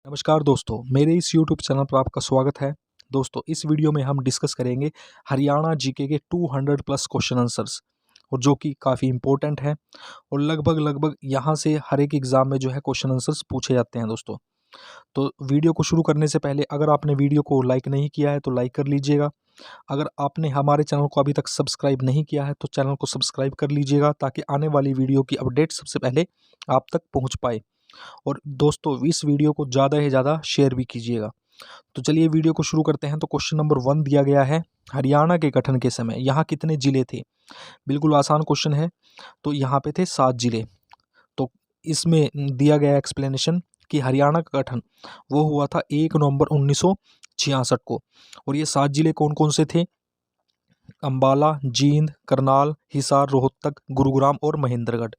नमस्कार दोस्तों, मेरे इस YouTube चैनल पर आपका स्वागत है। दोस्तों, इस वीडियो में हम डिस्कस करेंगे हरियाणा जीके के 200 प्लस क्वेश्चन आंसर्स, और जो कि काफ़ी इंपॉर्टेंट है और लगभग यहाँ से हर एक एग्ज़ाम में जो है क्वेश्चन आंसर्स पूछे जाते हैं दोस्तों। तो वीडियो को शुरू करने से पहले अगर आपने वीडियो को लाइक नहीं किया है तो लाइक कर लीजिएगा। अगर आपने हमारे चैनल को अभी तक सब्सक्राइब नहीं किया है तो चैनल को सब्सक्राइब कर लीजिएगा, ताकि आने वाली वीडियो की अपडेट सबसे पहले आप तक पहुँच पाए। और दोस्तों, इस वीडियो को ज़्यादा से ज़्यादा शेयर भी कीजिएगा। तो चलिए वीडियो को शुरू करते हैं। तो क्वेश्चन नंबर 1 दिया गया है, हरियाणा के गठन के समय यहाँ कितने जिले थे। बिल्कुल आसान क्वेश्चन है। तो यहाँ पे थे 7 जिले। तो इसमें दिया गया एक्सप्लेनेशन कि हरियाणा का गठन वो हुआ था 1 नवंबर 1966 को। और ये 7 जिले कौन कौन से थे? अम्बाला, जींद, करनाल, हिसार, रोहतक, गुरुग्राम और महेंद्रगढ़।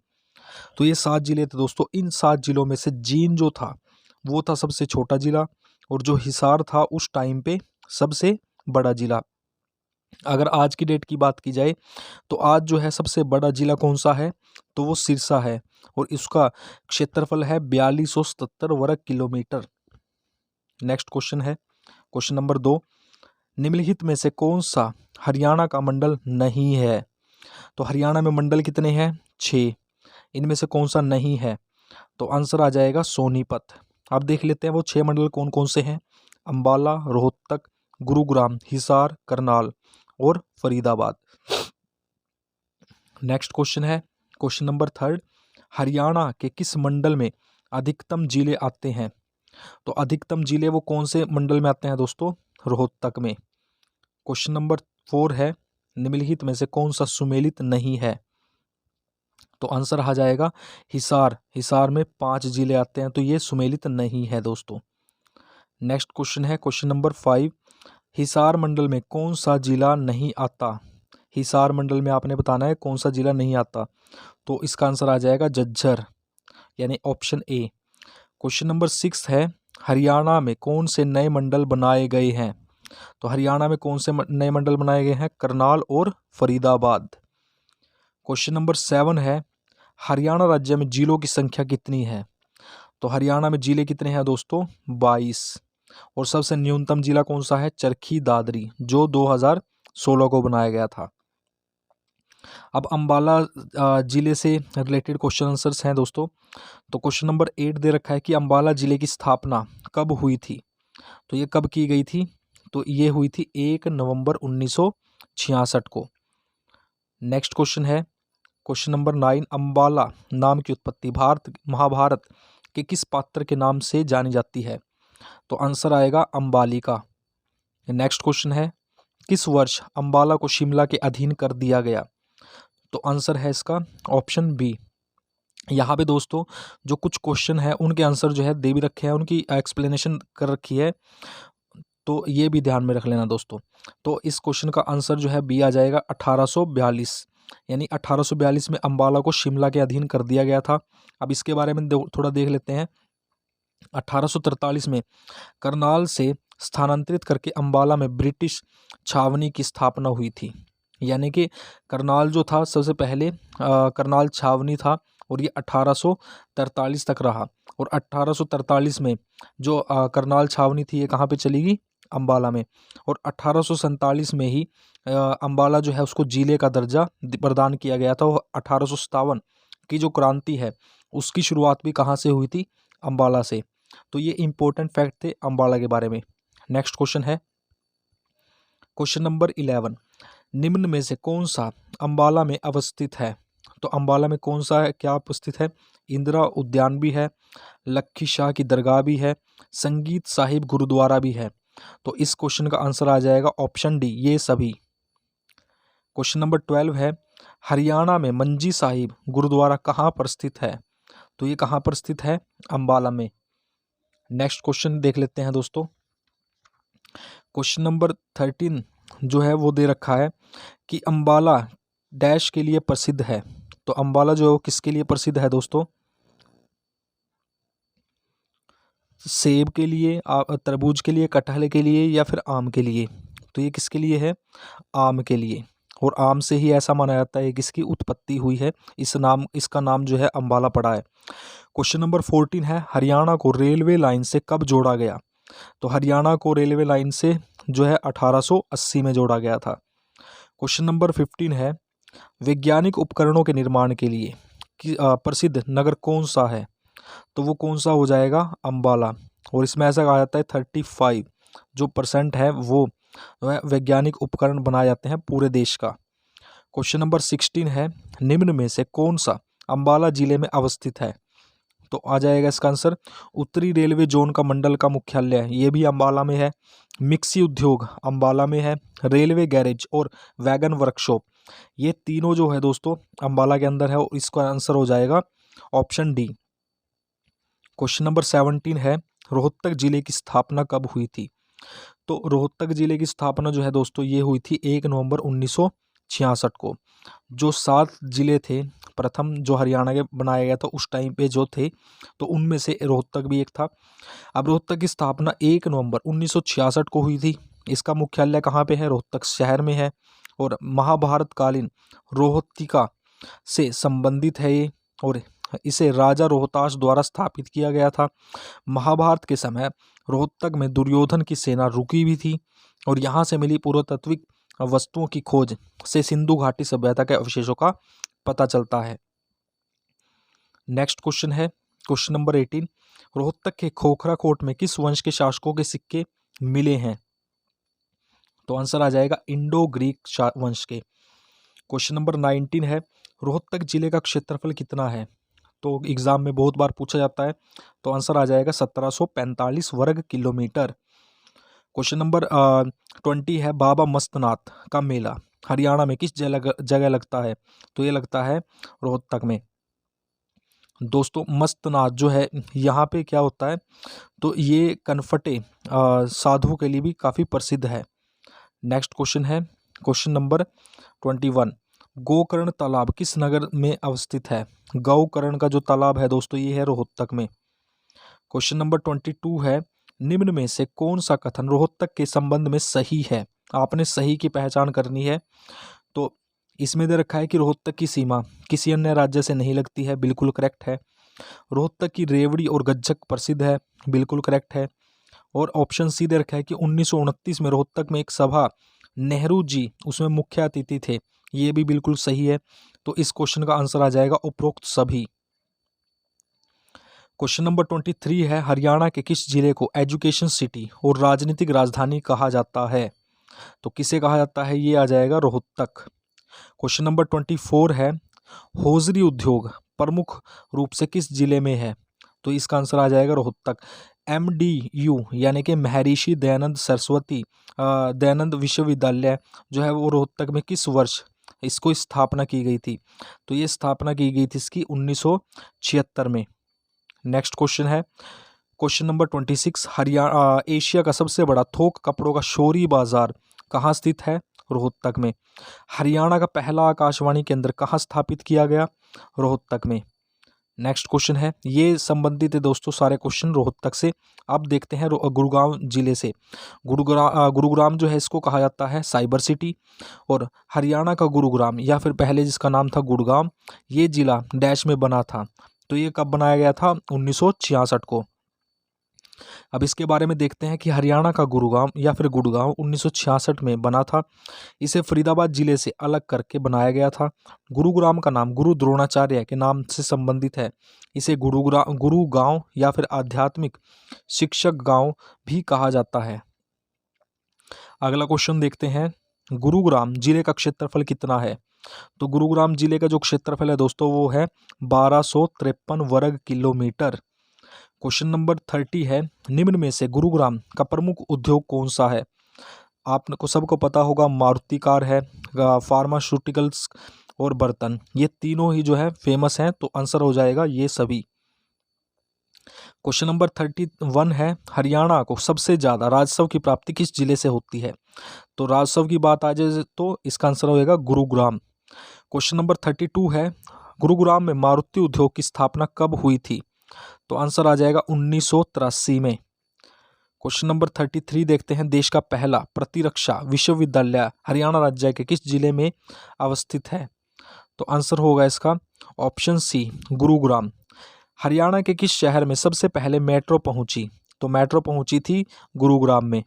तो ये 7 जिले थे दोस्तों। इन 7 जिलों में से जींद जो था वो था सबसे छोटा जिला, और जो हिसार था उस टाइम पे सबसे बड़ा जिला। अगर आज की डेट की बात की जाए तो आज जो है सबसे बड़ा जिला कौन सा है, तो वो सिरसा है, और इसका क्षेत्रफल है 4277 वर्ग किलोमीटर। नेक्स्ट क्वेश्चन है क्वेश्चन नंबर 2, निम्नलिखित में से कौन सा हरियाणा का मंडल नहीं है। तो हरियाणा में मंडल कितने हैं? 6। इनमें से कौन सा नहीं है? तो आंसर आ जाएगा सोनीपत। अब देख लेते हैं वो 6 मंडल कौन कौन से हैं। अंबाला, रोहतक, गुरुग्राम, हिसार, करनाल और फरीदाबाद। नेक्स्ट क्वेश्चन है क्वेश्चन नंबर 3, हरियाणा के किस मंडल में अधिकतम जिले आते हैं। तो अधिकतम जिले वो कौन से मंडल में आते हैं दोस्तों? रोहतक में। क्वेश्चन नंबर 4 है, निम्नलिखित में से कौन सा सुमेलित नहीं है। तो आंसर आ जाएगा हिसार। हिसार में 5 जिले आते हैं, तो ये सुमेलित नहीं है दोस्तों। नेक्स्ट क्वेश्चन है क्वेश्चन नंबर 5, हिसार मंडल में कौन सा जिला नहीं आता। हिसार मंडल में आपने बताना है कौन सा जिला नहीं आता। तो इसका आंसर आ जाएगा झज्जर, यानी ऑप्शन ए। क्वेश्चन नंबर 6 है, हरियाणा में कौन से नए मंडल बनाए गए हैं। तो हरियाणा में कौन से नए मंडल बनाए गए हैं? करनाल और फरीदाबाद। क्वेश्चन नंबर 7 है, हरियाणा राज्य में जिलों की संख्या कितनी है। तो हरियाणा में जिले कितने हैं दोस्तों? 22। और सबसे न्यूनतम जिला कौन सा है? चरखी दादरी, जो 2016 को बनाया गया था। अब अंबाला जिले से रिलेटेड क्वेश्चन आंसर्स हैं दोस्तों। तो क्वेश्चन नंबर 8 दे रखा है कि अंबाला जिले की स्थापना कब हुई थी। तो ये कब की गई थी? तो ये हुई थी 1 नवंबर 1966 को। नेक्स्ट क्वेश्चन है क्वेश्चन नंबर 9, अंबाला नाम की उत्पत्ति महाभारत के किस पात्र के नाम से जानी जाती है। तो आंसर आएगा अंबालिका। नेक्स्ट क्वेश्चन है, किस वर्ष अंबाला को शिमला के अधीन कर दिया गया। तो आंसर है इसका ऑप्शन बी। यहाँ पे दोस्तों जो कुछ क्वेश्चन है उनके आंसर जो है दे भी रखे हैं, उनकी एक्सप्लेनेशन कर रखी है, तो ये भी ध्यान में रख लेना दोस्तों। तो इस क्वेश्चन का आंसर जो है बी आ जाएगा 1842, यानी 1842 में अंबाला को शिमला के अधीन कर दिया गया था। अब इसके बारे में थोड़ा देख लेते हैं। 1843 में करनाल से स्थानांतरित करके अंबाला में ब्रिटिश छावनी की स्थापना हुई थी। यानी कि करनाल जो था सबसे पहले करनाल छावनी था, और ये 1843 तक रहा। और 1843 में जो करनाल छावनी थी ये कहाँ पे चली गई? अंबाला में। और 1847 में ही अंबाला जो है उसको जिले का दर्जा प्रदान किया गया था। और 1857 की जो क्रांति है उसकी शुरुआत भी कहाँ से हुई थी? अंबाला से। तो ये इंपॉर्टेंट फैक्ट थे अंबाला के बारे में। नेक्स्ट क्वेश्चन है क्वेश्चन नंबर 11, निम्न में से कौन सा अंबाला में अवस्थित है। तो अंबाला में कौन सा है, क्या उपस्थित है? इंदिरा उद्यान भी है, लक्खी शाह की दरगाह भी है, संगीत साहिब गुरुद्वारा भी है। तो इस क्वेश्चन का आंसर आ जाएगा ऑप्शन डी, ये सभी। क्वेश्चन नंबर 12 है, हरियाणा में मंजी साहिब गुरुद्वारा कहाँ पर स्थित है। तो ये कहाँ पर स्थित है? अंबाला में। नेक्स्ट क्वेश्चन देख लेते हैं दोस्तों। क्वेश्चन नंबर 13 जो है वो दे रखा है कि अंबाला डैश के लिए प्रसिद्ध है। तो अंबाला जो किसके लिए प्रसिद्ध है दोस्तों? सेब के लिए, तरबूज के लिए, कटहल के लिए, या फिर आम के लिए। तो ये किसके लिए है? आम के लिए। और आम से ही ऐसा माना जाता है कि इसकी उत्पत्ति हुई है, इसका नाम जो है अम्बाला पड़ा है। क्वेश्चन नंबर 14 है, हरियाणा को रेलवे लाइन से कब जोड़ा गया? तो हरियाणा को रेलवे लाइन से जो है 1880 में जोड़ा गया था। क्वेश्चन नंबर 15 है, वैज्ञानिक उपकरणों के निर्माण के लिए प्रसिद्ध नगर कौन सा है? तो वो कौन सा हो जाएगा? अम्बाला। और इसमें ऐसा कहा जाता है 35 जो % है वो वैज्ञानिक उपकरण बनाए जाते हैं पूरे देश का। क्वेश्चन नंबर 16 है, निम्न में से कौन सा अम्बाला जिले में अवस्थित है? तो आ जाएगा इसका आंसर उत्तरी रेलवे जोन का मंडल का मुख्यालय ये भी अम्बाला में है, मिक्सी उद्योग अम्बाला में है, रेलवे गैरेज और वैगन वर्कशॉप ये तीनों जो है दोस्तों अम्बाला के अंदर है, और इसका आंसर हो जाएगा ऑप्शन डी। क्वेश्चन नंबर 17 है, रोहतक जिले की स्थापना कब हुई थी? तो रोहतक जिले की स्थापना जो है दोस्तों ये हुई थी 1 नवंबर 1966 को। जो 7 जिले थे प्रथम जो हरियाणा के बनाया गया था उस टाइम पे जो थे, तो उनमें से रोहतक भी एक था। अब रोहतक की स्थापना 1 नवंबर 1966 को हुई थी। इसका मुख्यालय कहाँ पे है? रोहतक शहर में है, और महाभारत कालीन रोहतिका से संबंधित है ये, और इसे राजा रोहतास द्वारा स्थापित किया गया था। महाभारत के समय रोहतक में दुर्योधन की सेना रुकी भी थी, और यहाँ से मिली पुरातात्विक वस्तुओं की खोज से सिंधु घाटी सभ्यता के अवशेषों का पता चलता है। नेक्स्ट क्वेश्चन है क्वेश्चन नंबर 18, रोहतक के खोखरा कोट में किस वंश के शासकों के सिक्के मिले हैं? तो आंसर आ जाएगा इंडो ग्रीक वंश के। क्वेश्चन नंबर 19 है, रोहतक जिले का क्षेत्रफल कितना है? तो एग्जाम में बहुत बार पूछा जाता है, तो आंसर आ जाएगा 1745 वर्ग किलोमीटर। क्वेश्चन नंबर 20 है, बाबा मस्तनाथ का मेला हरियाणा में किस जगह लगता है? तो ये लगता है रोहतक में। दोस्तों मस्तनाथ जो है यहाँ पे क्या होता है, तो ये कनफटे साधुओं के लिए भी काफ़ी प्रसिद्ध है। नेक्स्ट क्वेश्चन है क्वेश्चन नंबर 21, गोकर्ण तालाब किस नगर में अवस्थित है? गोकर्ण का जो तालाब है दोस्तों ये है रोहतक में। क्वेश्चन नंबर 22 है, निम्न में से कौन सा कथन रोहतक के संबंध में सही है? आपने सही की पहचान करनी है। तो इसमें दे रखा है कि रोहतक की सीमा किसी अन्य राज्य से नहीं लगती है, बिल्कुल करेक्ट है। रोहतक की रेवड़ी और गज्जक प्रसिद्ध है, बिल्कुल करेक्ट है। और ऑप्शन सी दे रखा है कि 1929 में रोहतक में एक सभा नेहरू जी उसमें मुख्य अतिथि थे, ये भी बिल्कुल सही है। तो इस क्वेश्चन का आंसर आ जाएगा उपरोक्त सभी। क्वेश्चन नंबर 23 है, हरियाणा के किस जिले को एजुकेशन सिटी और राजनीतिक राजधानी कहा जाता है? तो किसे कहा जाता है? ये आ जाएगा रोहतक। क्वेश्चन नंबर 24 है, होजरी उद्योग प्रमुख रूप से किस जिले में है? तो इसका आंसर आ जाएगा रोहतक। MDU यानी कि महर्षि दयानंद सरस्वती दयानंद विश्वविद्यालय जो है वो रोहतक में किस वर्ष इसको स्थापना की गई थी? तो ये स्थापना की गई थी इसकी 1976 में। नेक्स्ट क्वेश्चन है क्वेश्चन नंबर 26, हरियाणा एशिया का सबसे बड़ा थोक कपड़ों का शोरी बाजार कहाँ स्थित है? रोहतक में। हरियाणा का पहला आकाशवाणी केंद्र कहाँ स्थापित किया गया? रोहतक में। नेक्स्ट क्वेश्चन है, ये संबंधित है दोस्तों सारे क्वेश्चन रोहतक से। अब देखते हैं गुरुग्राम जिले से। गुरुग्राम जो है इसको कहा जाता है साइबर सिटी, और हरियाणा का गुरुग्राम या फिर पहले जिसका नाम था गुड़गांव, ये जिला डैश में बना था। तो ये कब बनाया गया था? 1966 को। अब इसके बारे में देखते हैं कि हरियाणा का गुरुग्राम या फिर गुड़गांव 1966 में बना था। इसे फरीदाबाद जिले से अलग करके बनाया गया था। गुरुग्राम का नाम गुरु द्रोणाचार्य के नाम से संबंधित है। इसे गुरु गांव या फिर आध्यात्मिक शिक्षक गांव भी कहा जाता है। अगला क्वेश्चन देखते हैं, गुरुग्राम जिले का क्षेत्रफल कितना है? तो गुरुग्राम जिले का जो क्षेत्रफल है दोस्तों वो है 1253 वर्ग किलोमीटर। क्वेश्चन नंबर 30 है, निम्न में से गुरुग्राम का प्रमुख उद्योग कौन सा है? आपको सबको पता होगा मारुति कार है, फार्मास्यूटिकल्स और बर्तन, ये तीनों ही जो है फेमस हैं। तो आंसर हो जाएगा ये सभी। क्वेश्चन नंबर 31 है, हरियाणा को सबसे ज़्यादा राजस्व की प्राप्ति किस जिले से होती है? तो राजस्व की बात आ जाए तो इसका आंसर होगा गुरुग्राम। क्वेश्चन नंबर 32 है, गुरुग्राम में मारुति उद्योग की स्थापना कब हुई थी? तो आंसर आ जाएगा 1983 में। क्वेश्चन नंबर 33 देखते हैं, देश का पहला प्रतिरक्षा विश्वविद्यालय हरियाणा राज्य के किस जिले में अवस्थित है? तो आंसर होगा इसका ऑप्शन सी, गुरुग्राम। हरियाणा के किस शहर में सबसे पहले मेट्रो पहुंची? तो मेट्रो पहुंची थी गुरुग्राम में।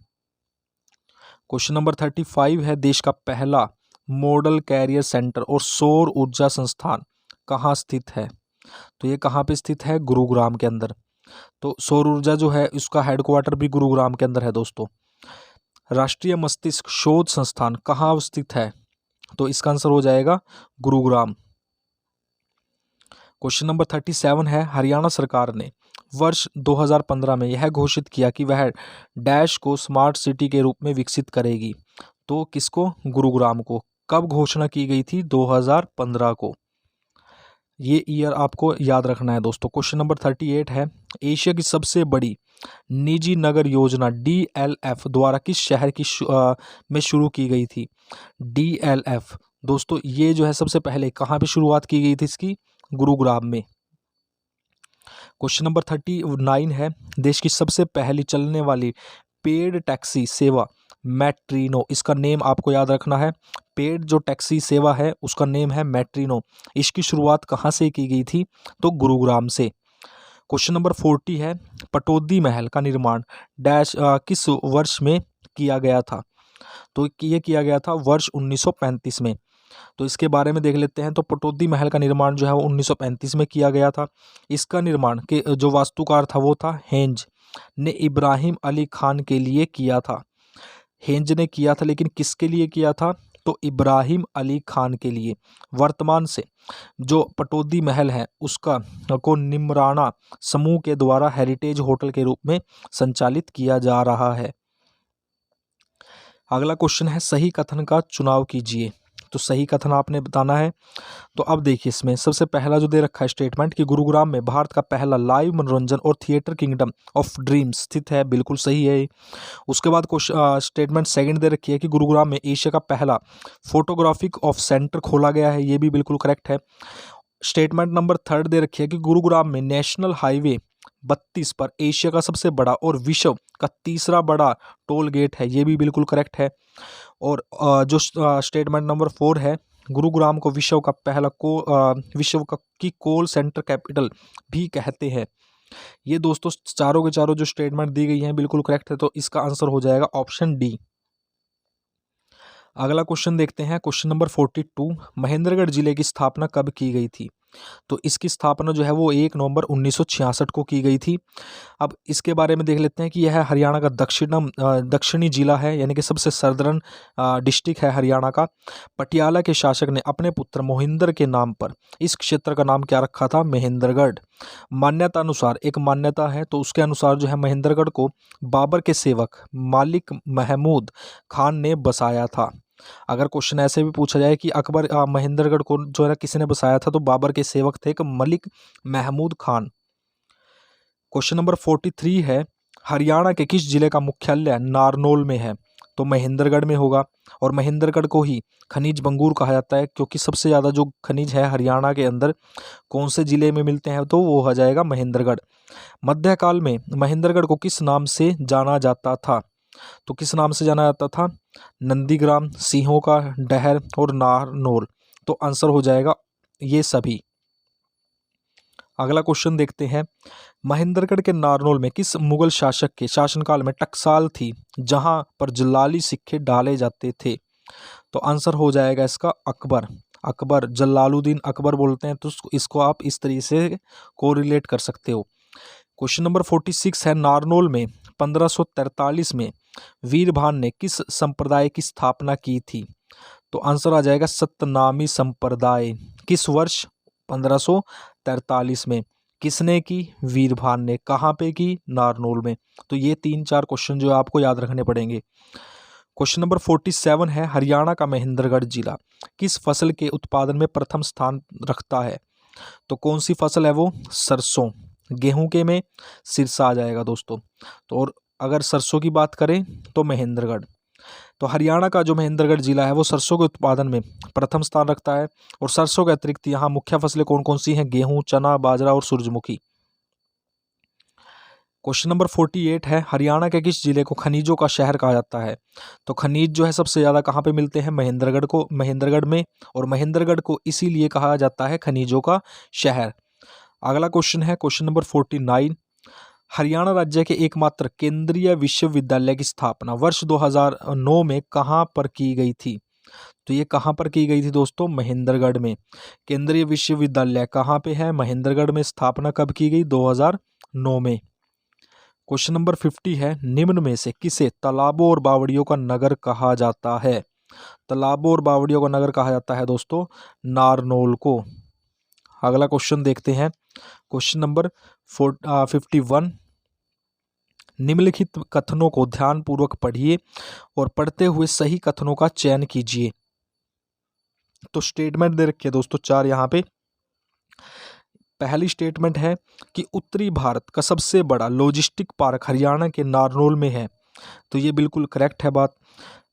क्वेश्चन नंबर 35 है, देश का पहला मॉडल कैरियर सेंटर और सौर ऊर्जा संस्थान कहाँ स्थित है? तो ये कहाँ पे स्थित है? गुरुग्राम के अंदर। तो सौर ऊर्जा जो है इसका हेडक्वार्टर भी गुरुग्राम के अंदर है दोस्तों। राष्ट्रीय मस्तिष्क शोध संस्थान कहाँ स्थित है? तो इसका आंसर हो जाएगा गुरुग्राम। क्वेश्चन नंबर 37 है, हरियाणा सरकार ने वर्ष 2015 में यह घोषित किया कि वह डैश को स्मार्ट सिटी के रूप में विकसित करेगी। तो किसको? गुरुग्राम को। कब घोषणा की गई थी? 2015 को। ये ईयर आपको याद रखना है दोस्तों। क्वेश्चन नंबर 38 है, एशिया की सबसे बड़ी निजी नगर योजना DLF द्वारा किस शहर में शुरू की गई थी? DLF दोस्तों ये जो है सबसे पहले कहाँ पे शुरुआत की गई थी इसकी? गुरुग्राम में। क्वेश्चन नंबर 39 है, देश की सबसे पहली चलने वाली पेड टैक्सी सेवा मैट्रिनो, इसका नेम आपको याद रखना है। पेड जो टैक्सी सेवा है उसका नेम है मैट्रिनो। इसकी शुरुआत कहाँ से की गई थी? तो गुरुग्राम से। क्वेश्चन नंबर 40 है, पटौदी महल का निर्माण डैश किस वर्ष में किया गया था? तो ये किया गया था वर्ष 1935 में। तो इसके बारे में देख लेते हैं। तो पटौदी महल का निर्माण जो है वो 1935 में किया गया था। इसका निर्माण के जो वास्तुकार था वो था हेंज ने इब्राहिम अली खान के लिए किया था। हेंज ने किया था, लेकिन किसके लिए किया था? तो इब्राहिम अली खान के लिए। वर्तमान से जो पटौदी महल है उसका को निमराना समूह के द्वारा हेरिटेज होटल के रूप में संचालित किया जा रहा है। अगला क्वेश्चन है, सही कथन का चुनाव कीजिए। तो सही कथन आपने बताना है। तो अब देखिए इसमें सबसे पहला जो दे रखा है स्टेटमेंट कि गुरुग्राम में भारत का पहला लाइव मनोरंजन और थिएटर किंगडम ऑफ ड्रीम्स स्थित है, बिल्कुल सही है। उसके बाद स्टेटमेंट सेकंड दे रखी है कि गुरुग्राम में एशिया का पहला फोटोग्राफिक ऑफ सेंटर खोला गया है, ये भी बिल्कुल करेक्ट है। स्टेटमेंट नंबर थर्ड दे रखी है कि गुरुग्राम में नेशनल हाईवे 32 पर एशिया का सबसे बड़ा और विश्व का तीसरा बड़ा टोल गेट है, ये भी बिल्कुल करेक्ट है। और जो स्टेटमेंट नंबर 4 है, गुरुग्राम को विश्व का पहला की कोल सेंटर कैपिटल भी कहते हैं। ये दोस्तों चारों के चारों जो स्टेटमेंट दी गई हैं बिल्कुल करेक्ट है। तो इसका आंसर हो जाएगा ऑप्शन डी। अगला क्वेश्चन देखते हैं, क्वेश्चन नंबर 42, महेंद्रगढ़ जिले की स्थापना कब की गई थी? तो इसकी स्थापना जो है वो 1 नवंबर 1966 को की गई थी। अब इसके बारे में देख लेते हैं कि यह हरियाणा का दक्षिणी जिला है, यानी कि सबसे सदर्न डिस्ट्रिक्ट है हरियाणा का। पटियाला के शासक ने अपने पुत्र मोहिंदर के नाम पर इस क्षेत्र का नाम क्या रखा था? महेंद्रगढ़। मान्यता अनुसार, एक मान्यता है तो उसके अनुसार जो है महेंद्रगढ़ को बाबर के सेवक मालिक महमूद खान ने बसाया था। अगर क्वेश्चन ऐसे भी पूछा जाए कि अकबर महेंद्रगढ़ को जो है किसने बसाया था, तो बाबर के सेवक थे एक मलिक महमूद खान। क्वेश्चन नंबर 43 है, हरियाणा के किस जिले का मुख्यालय नारनौल में है? तो महेंद्रगढ़ में होगा। और महेंद्रगढ़ को ही खनिज बंगूर कहा जाता है, क्योंकि सबसे ज़्यादा जो खनिज है हरियाणा के अंदर कौन से जिले में मिलते हैं? तो वो हो जाएगा महेंद्रगढ़। मध्यकाल में महेंद्रगढ़ को किस नाम से जाना जाता था? तो किस नाम से जाना जाता था? नंदीग्राम, सिंहों का डहर और नारनौल। तो आंसर हो जाएगा ये सभी। अगला क्वेश्चन देखते हैं, महेंद्रगढ़ के नारनौल में किस मुगल शासक के शासनकाल में टकसाल थी जहां पर जलाली सिक्के डाले जाते थे? तो आंसर हो जाएगा इसका अकबर। अकबर, जलालुद्दीन अकबर बोलते हैं, तो इसको आप इस तरीके से कोरिलेट कर सकते हो। क्वेश्चन नंबर 46 है, नारनौल में 1543 में वीरभान ने किस संप्रदाय की स्थापना की थी? तो आंसर आ जाएगा सतनामी संप्रदाय। किस वर्ष? 1543 में। किसने की? वीरभान ने। कहाँ पे की? नारनौल में। तो ये 3-4 क्वेश्चन जो आपको याद रखने पड़ेंगे। क्वेश्चन नंबर 47 है, हरियाणा का महेंद्रगढ़ जिला किस फसल के उत्पादन में प्रथम स्थान रखता है? तो कौन सी फसल है वो? सरसों। गेहूं के में सिरसा आ जाएगा दोस्तों। तो और अगर सरसों की बात करें तो महेंद्रगढ़। तो हरियाणा का जो महेंद्रगढ़ जिला है वो सरसों के उत्पादन में प्रथम स्थान रखता है। और सरसों के अतिरिक्त यहाँ मुख्य फसलें कौन कौन सी हैं? गेहूं, चना, बाजरा और सूरजमुखी। क्वेश्चन नंबर 48 है, हरियाणा के किस जिले को खनिजों का शहर कहा जाता है? तो खनिज जो है सबसे ज़्यादा कहाँ पे मिलते हैं? महेंद्रगढ़ में, और महेंद्रगढ़ को इसीलिए कहा जाता है खनिजों का शहर। अगला क्वेश्चन है क्वेश्चन नंबर 49, हरियाणा राज्य के एकमात्र केंद्रीय विश्वविद्यालय की स्थापना वर्ष 2009 में कहाँ पर की गई थी? तो ये कहाँ पर की गई थी दोस्तों? महेंद्रगढ़ में। केंद्रीय विश्वविद्यालय कहाँ पे है? महेंद्रगढ़ में। स्थापना कब की गई? 2009 में। क्वेश्चन नंबर 50 है, निम्न में से किसे तालाबों और बावड़ियों का नगर कहा जाता है? तालाबों और बावड़ियों का नगर कहा जाता है दोस्तों नारनौल को। अगला क्वेश्चन देखते हैं क्वेश्चन नंबर 51, निम्नलिखित कथनों को ध्यानपूर्वक पढ़िए और पढ़ते हुए सही कथनों का चयन कीजिए। तो स्टेटमेंट दे रखी है दोस्तों 4 यहाँ पे। पहली स्टेटमेंट है कि उत्तरी भारत का सबसे बड़ा लॉजिस्टिक पार्क हरियाणा के नारनौल में है। तो ये बिल्कुल करेक्ट है बात।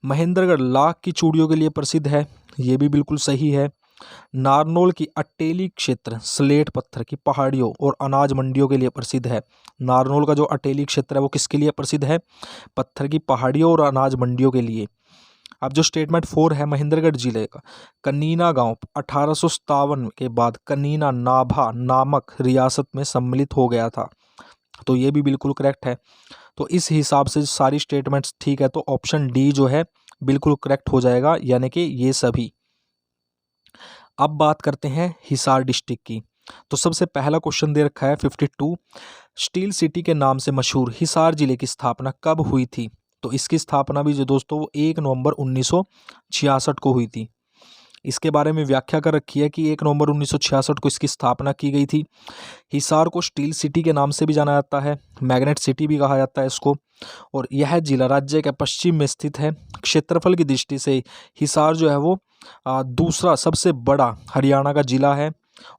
महेंद्रगढ़ लाख की चूड़ियों के लिए प्रसिद्ध है, ये भी बिल्कुल सही है। नारनौल की अटेली क्षेत्र स्लेट पत्थर की पहाड़ियों और अनाज मंडियों के लिए प्रसिद्ध है। नारनौल का जो अटेली क्षेत्र है वो किसके लिए प्रसिद्ध है? पत्थर की पहाड़ियों और अनाज मंडियों के लिए। अब जो स्टेटमेंट 4 है, महेंद्रगढ़ जिले का कनीना गांव 1857 के बाद कनीना नाभा नामक रियासत में सम्मिलित हो गया था। तो ये भी बिल्कुल करेक्ट है। तो इस हिसाब से सारी स्टेटमेंट्स ठीक है, तो ऑप्शन डी जो है बिल्कुल करेक्ट हो जाएगा, यानी कि ये सभी। अब बात करते हैं हिसार डिस्ट्रिक्ट की। तो सबसे पहला क्वेश्चन दे रखा है 52, स्टील सिटी के नाम से मशहूर हिसार जिले की स्थापना कब हुई थी? तो इसकी स्थापना भी जो दोस्तों वो 1 नवंबर 1966 को हुई थी। इसके बारे में व्याख्या कर रखी है कि 1 नवंबर 1966 को इसकी स्थापना की गई थी। हिसार को स्टील सिटी के नाम से भी जाना जाता है, मैग्नेट सिटी भी कहा जाता है इसको, और यह जिला राज्य के पश्चिम में स्थित है। क्षेत्रफल की दृष्टि से हिसार जो है वो दूसरा सबसे बड़ा हरियाणा का जिला है,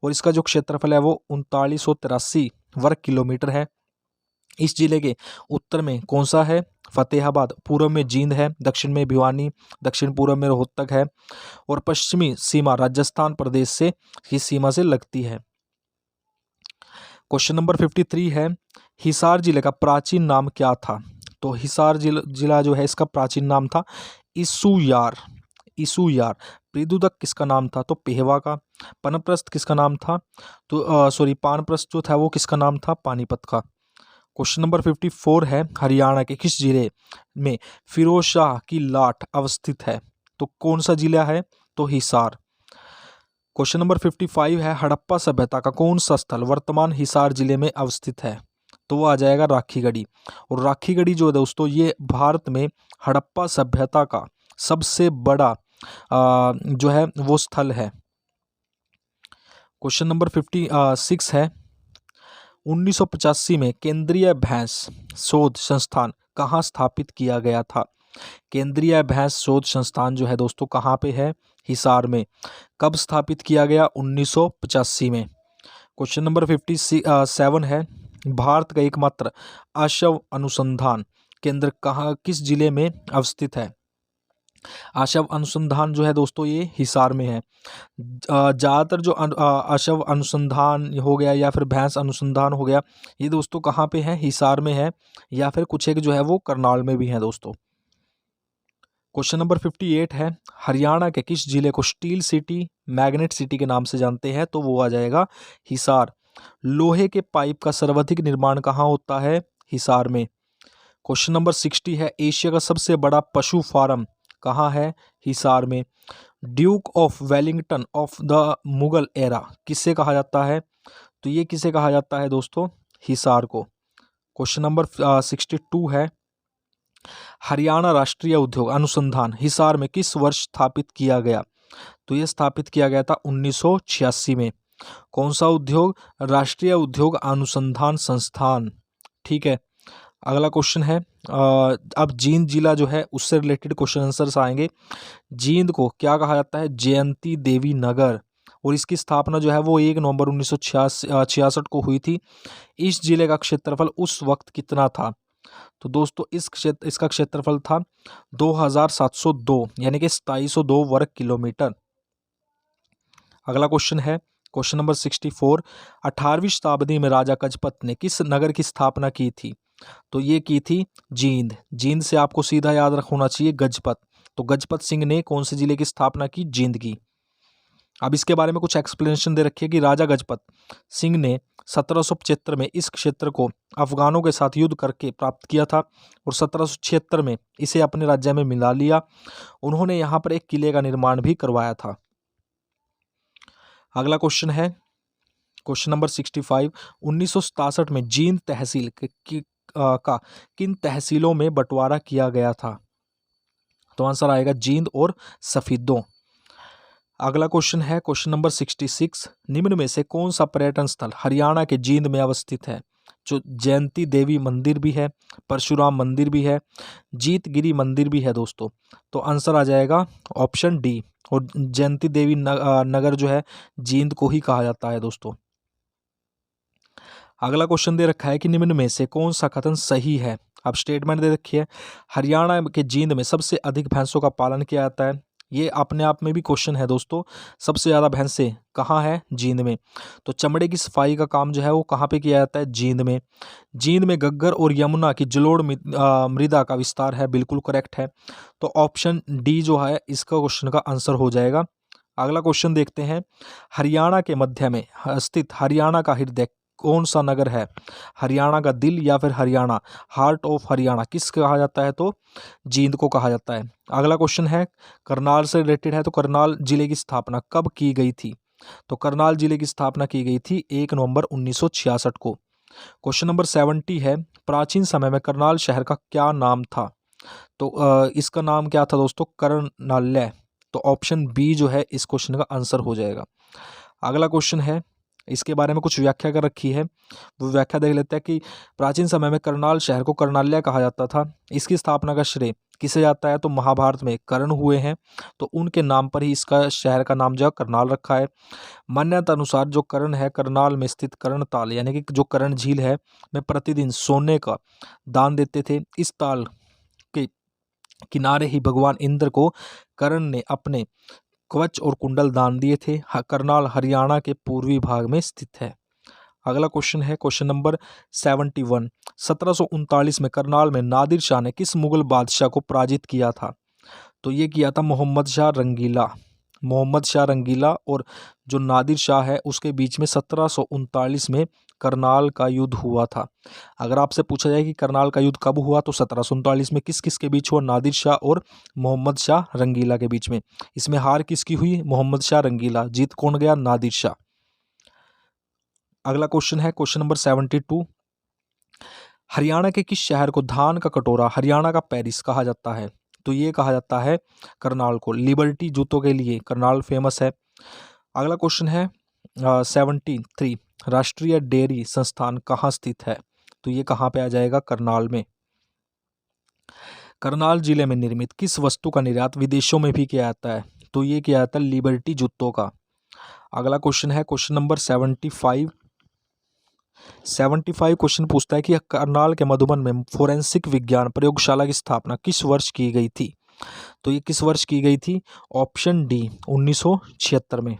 और इसका जो क्षेत्रफल है वो 3983 वर्ग किलोमीटर है। इस जिले के उत्तर में कौन सा है? फतेहाबाद। पूर्व में जींद है, दक्षिण में भिवानी, दक्षिण पूर्व में रोहतक है, और पश्चिमी सीमा राजस्थान प्रदेश से की सीमा से लगती है। क्वेश्चन नंबर 53 है, हिसार जिले का प्राचीन नाम क्या था? तो हिसार जिला जो है इसका प्राचीन नाम था इसूयार। इसूयार। प्रिदुदक किसका नाम था? तो पेहवा का। पनप्रस्थ किसका नाम था? तो पानप्रस्थ जो था वो किसका नाम था? पानीपत का। क्वेश्चन नंबर 54 है, हरियाणा के किस जिले में फिरोज शाह की लाट अवस्थित है? तो कौन सा जिला है? तो हिसार। क्वेश्चन नंबर 55 है, हड़प्पा सभ्यता का कौन सा स्थल वर्तमान हिसार जिले में अवस्थित है? तो वो आ जाएगा राखीगढ़ी। और राखीगढ़ी जो है दोस्तों ये भारत में हड़प्पा सभ्यता का सबसे बड़ा जो है वो स्थल है। क्वेश्चन नंबर 56 है, 1985 में केंद्रीय भैंस शोध संस्थान कहाँ स्थापित किया गया था? केंद्रीय भैंस शोध संस्थान जो है दोस्तों कहाँ पे है? हिसार में। कब स्थापित किया गया? 1985 में। क्वेश्चन नंबर 57 है, भारत का एकमात्र आशव अनुसंधान केंद्र कहाँ किस जिले में अवस्थित है? आशव अनुसंधान जो है दोस्तों ये हिसार में है। ज़्यादातर जो आशव अनुसंधान हो गया या फिर भैंस अनुसंधान हो गया, ये दोस्तों कहाँ पे है? हिसार में है, या फिर कुछ एक जो है वो करनाल में भी है दोस्तों। क्वेश्चन नंबर 58 है, हरियाणा के किस जिले को स्टील सिटी मैग्नेट सिटी के नाम से जानते हैं? तो वो आ जाएगा हिसार। लोहे के पाइप का सर्वाधिक निर्माण कहाँ होता है? हिसार में। क्वेश्चन नंबर 60 है, एशिया का सबसे बड़ा पशु फार्म कहाँ है? हिसार में। Duke of Wellington of the Mughal era किसे कहा जाता है? तो ये किसे कहा जाता है दोस्तों? हिसार को। क्वेश्चन नंबर 62 है, हरियाणा राष्ट्रीय उद्योग अनुसंधान हिसार में किस वर्ष स्थापित किया गया? तो ये स्थापित किया गया था 1986 में। कौन सा उद्योग? राष्ट्रीय उद्योग अनुसंधान संस्थान। ठीक है। अगला क्वेश्चन है, अब जींद जिला जो है उससे रिलेटेड क्वेश्चन आंसर्स आएंगे। जींद को क्या कहा जाता है? जयंती देवी नगर, और इसकी स्थापना जो है वो 1 नवंबर 1966 को हुई थी। इस जिले का क्षेत्रफल उस वक्त कितना था? तो दोस्तों इसका क्षेत्रफल था 2702 यानी कि 2702 वर्ग किलोमीटर। अगला क्वेश्चन है, क्वेश्चन नंबर 64, 18वीं शताब्दी में राजा गजपत ने किस नगर की स्थापना की थी? तो ये की थी जींद। जींद से आपको सीधा याद रखना चाहिए गजपत। तो गजपत सिंह ने कौन से जिले की स्थापना की? जींद की। अब इसके बारे में कुछ एक्सप्लेनेशन दे रखी है कि राजा गजपत सिंह ने 1775 में इस क्षेत्र को अफगानों के साथ युद्ध करके प्राप्त किया था और 1776 में इसे अपने राज्य में मिला लिया। उन्होंने यहाँ पर एक किले का निर्माण भी करवाया था। अगला क्वेश्चन है क्वेश्चन नंबर 65, 1967 में जींद तहसील का किन तहसीलों में बंटवारा किया गया था? तो आंसर आएगा जींद और सफीदों। अगला क्वेश्चन है क्वेश्चन नंबर 66, निम्न में से कौन सा पर्यटन स्थल हरियाणा के जींद में अवस्थित है? जो जयंती देवी मंदिर भी है, परशुराम मंदिर भी है, जीतगिरी मंदिर भी है दोस्तों। तो आंसर आ जाएगा ऑप्शन डी। और जयंती देवी नगर जो है जींद को ही कहा जाता है दोस्तों। अगला क्वेश्चन दे रखा है कि निम्न में से कौन सा कथन सही है? अब स्टेटमेंट दे रखी है, हरियाणा के जींद में सबसे अधिक भैंसों का पालन किया जाता है। ये अपने आप में भी क्वेश्चन है दोस्तों, सबसे ज़्यादा भैंसें कहाँ है? जींद में। तो चमड़े की सफाई का काम जो है वो कहाँ पे किया जाता है? जींद में। जींद में घग्गर और यमुना की जलोढ़ मृदा का विस्तार है, बिल्कुल करेक्ट है। तो ऑप्शन डी जो है इसका क्वेश्चन का आंसर हो जाएगा। अगला क्वेश्चन देखते हैं, हरियाणा के मध्य में स्थित हरियाणा का हृदय कौन सा नगर है? हरियाणा का दिल या फिर हरियाणा, हार्ट ऑफ हरियाणा, किस कहा जाता है? तो जींद को कहा जाता है। अगला क्वेश्चन है करनाल से रिलेटेड है, तो करनाल जिले की स्थापना कब की गई थी? तो करनाल जिले की स्थापना की गई थी 1 नवंबर 1966 को। क्वेश्चन नंबर 70 है, प्राचीन समय में करनाल शहर का क्या नाम था? तो इसका नाम क्या था दोस्तों? करनाल्य। तो ऑप्शन बी जो है इस क्वेश्चन का आंसर हो जाएगा। अगला क्वेश्चन है, इसके बारे में कुछ व्याख्या कर रखी है, वो व्याख्या देख लेते हैं कि प्राचीन समय में करनाल शहर को करनाल्य कहा जाता था। इसकी स्थापना का श्रेय किसे जाता है? तो महाभारत में कर्ण हुए हैं, तो उनके नाम पर ही इसका शहर का नाम जो है करनाल रखा है। मान्यता अनुसार जो कर्ण है, करनाल में स्थित कर्ण ताल यानी कि जो कर्ण झील है में प्रतिदिन सोने का दान देते थे। इस ताल के किनारे ही भगवान इंद्र को कर्ण ने अपने कवच और कुंडल दान दिए थे। करनाल हरियाणा के पूर्वी भाग में स्थित है। अगला क्वेश्चन है क्वेश्चन नंबर 71, 1739 में करनाल में नादिर शाह ने किस मुगल बादशाह को पराजित किया था? तो ये किया था मोहम्मद शाह रंगीला। मोहम्मद शाह रंगीला और जो नादिर शाह है उसके बीच में 1739 में करनाल का युद्ध हुआ था। अगर आपसे पूछा जाए कि करनाल का युद्ध कब हुआ, तो 1739 में किस किस के बीच हुआ? नादिर शाह और मोहम्मद शाह रंगीला के बीच में। इसमें हार किसकी हुई? मोहम्मद शाह रंगीला। जीत कौन गया? नादिर शाह। अगला क्वेश्चन है क्वेश्चन नंबर 72, हरियाणा के किस शहर को धान का कटोरा, हरियाणा का पेरिस कहा जाता है? तो ये कहा जाता है करनाल को। लिबर्टी जूतों के लिए करनाल फेमस है। अगला क्वेश्चन है 73, राष्ट्रीय डेयरी संस्थान कहाँ स्थित है? तो ये कहाँ पे आ जाएगा? करनाल में। करनाल जिले में निर्मित किस वस्तु का निर्यात विदेशों में भी किया जाता है? तो ये किया जाता है लिबर्टी जूतों का। अगला क्वेश्चन है क्वेश्चन नंबर 75 क्वेश्चन पूछता है कि करनाल के मधुबन में फोरेंसिक विज्ञान प्रयोगशाला की स्थापना किस वर्ष की गई थी? तो ये किस वर्ष की गई थी? ऑप्शन डी 1976 में।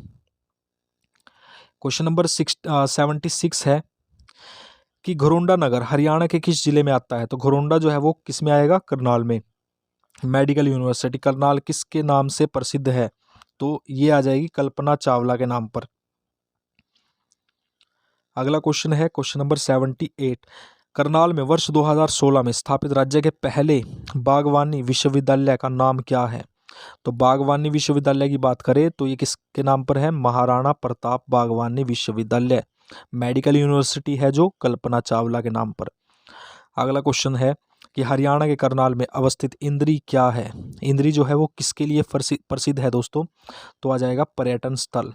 क्वेश्चन नंबर 76 है कि घरोंडा नगर हरियाणा के किस जिले में आता है? तो घरोंडा जो है वो किस में आएगा? करनाल में। मेडिकल यूनिवर्सिटी करनाल किसके नाम से प्रसिद्ध है? तो ये आ जाएगी कल्पना चावला के नाम पर। अगला क्वेश्चन है क्वेश्चन नंबर 78, करनाल में वर्ष 2016 में स्थापित राज्य के पहले बागवानी विश्वविद्यालय का नाम क्या है? तो बागवानी विश्वविद्यालय की बात करें तो ये किसके नाम पर है? महाराणा प्रताप बागवानी विश्वविद्यालय। मेडिकल यूनिवर्सिटी है जो कल्पना चावला के नाम पर। अगला क्वेश्चन है कि हरियाणा के करनाल में अवस्थित इंद्री क्या है? इंद्री जो है वो किसके लिए प्रसिद्ध है दोस्तों? तो आ जाएगा पर्यटन स्थल।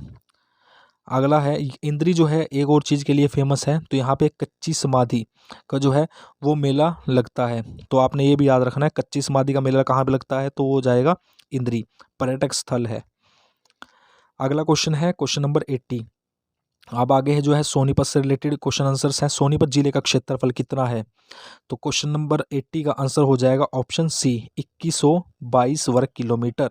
अगला है इंद्री जो है एक और चीज़ के लिए फेमस है, तो यहाँ पे कच्ची समाधि का जो है वो मेला लगता है। तो आपने ये भी याद रखना है, कच्ची समाधि का मेला कहाँ पे लगता है? तो वो जाएगा इंद्री, पर्यटक स्थल है। अगला क्वेश्चन है क्वेश्चन नंबर 80। अब आगे है जो है सोनीपत से रिलेटेड क्वेश्चन आंसर्स हैं। सोनीपत जिले का क्षेत्रफल कितना है? तो क्वेश्चन नंबर 80 का आंसर हो जाएगा ऑप्शन सी 2122 वर्ग किलोमीटर।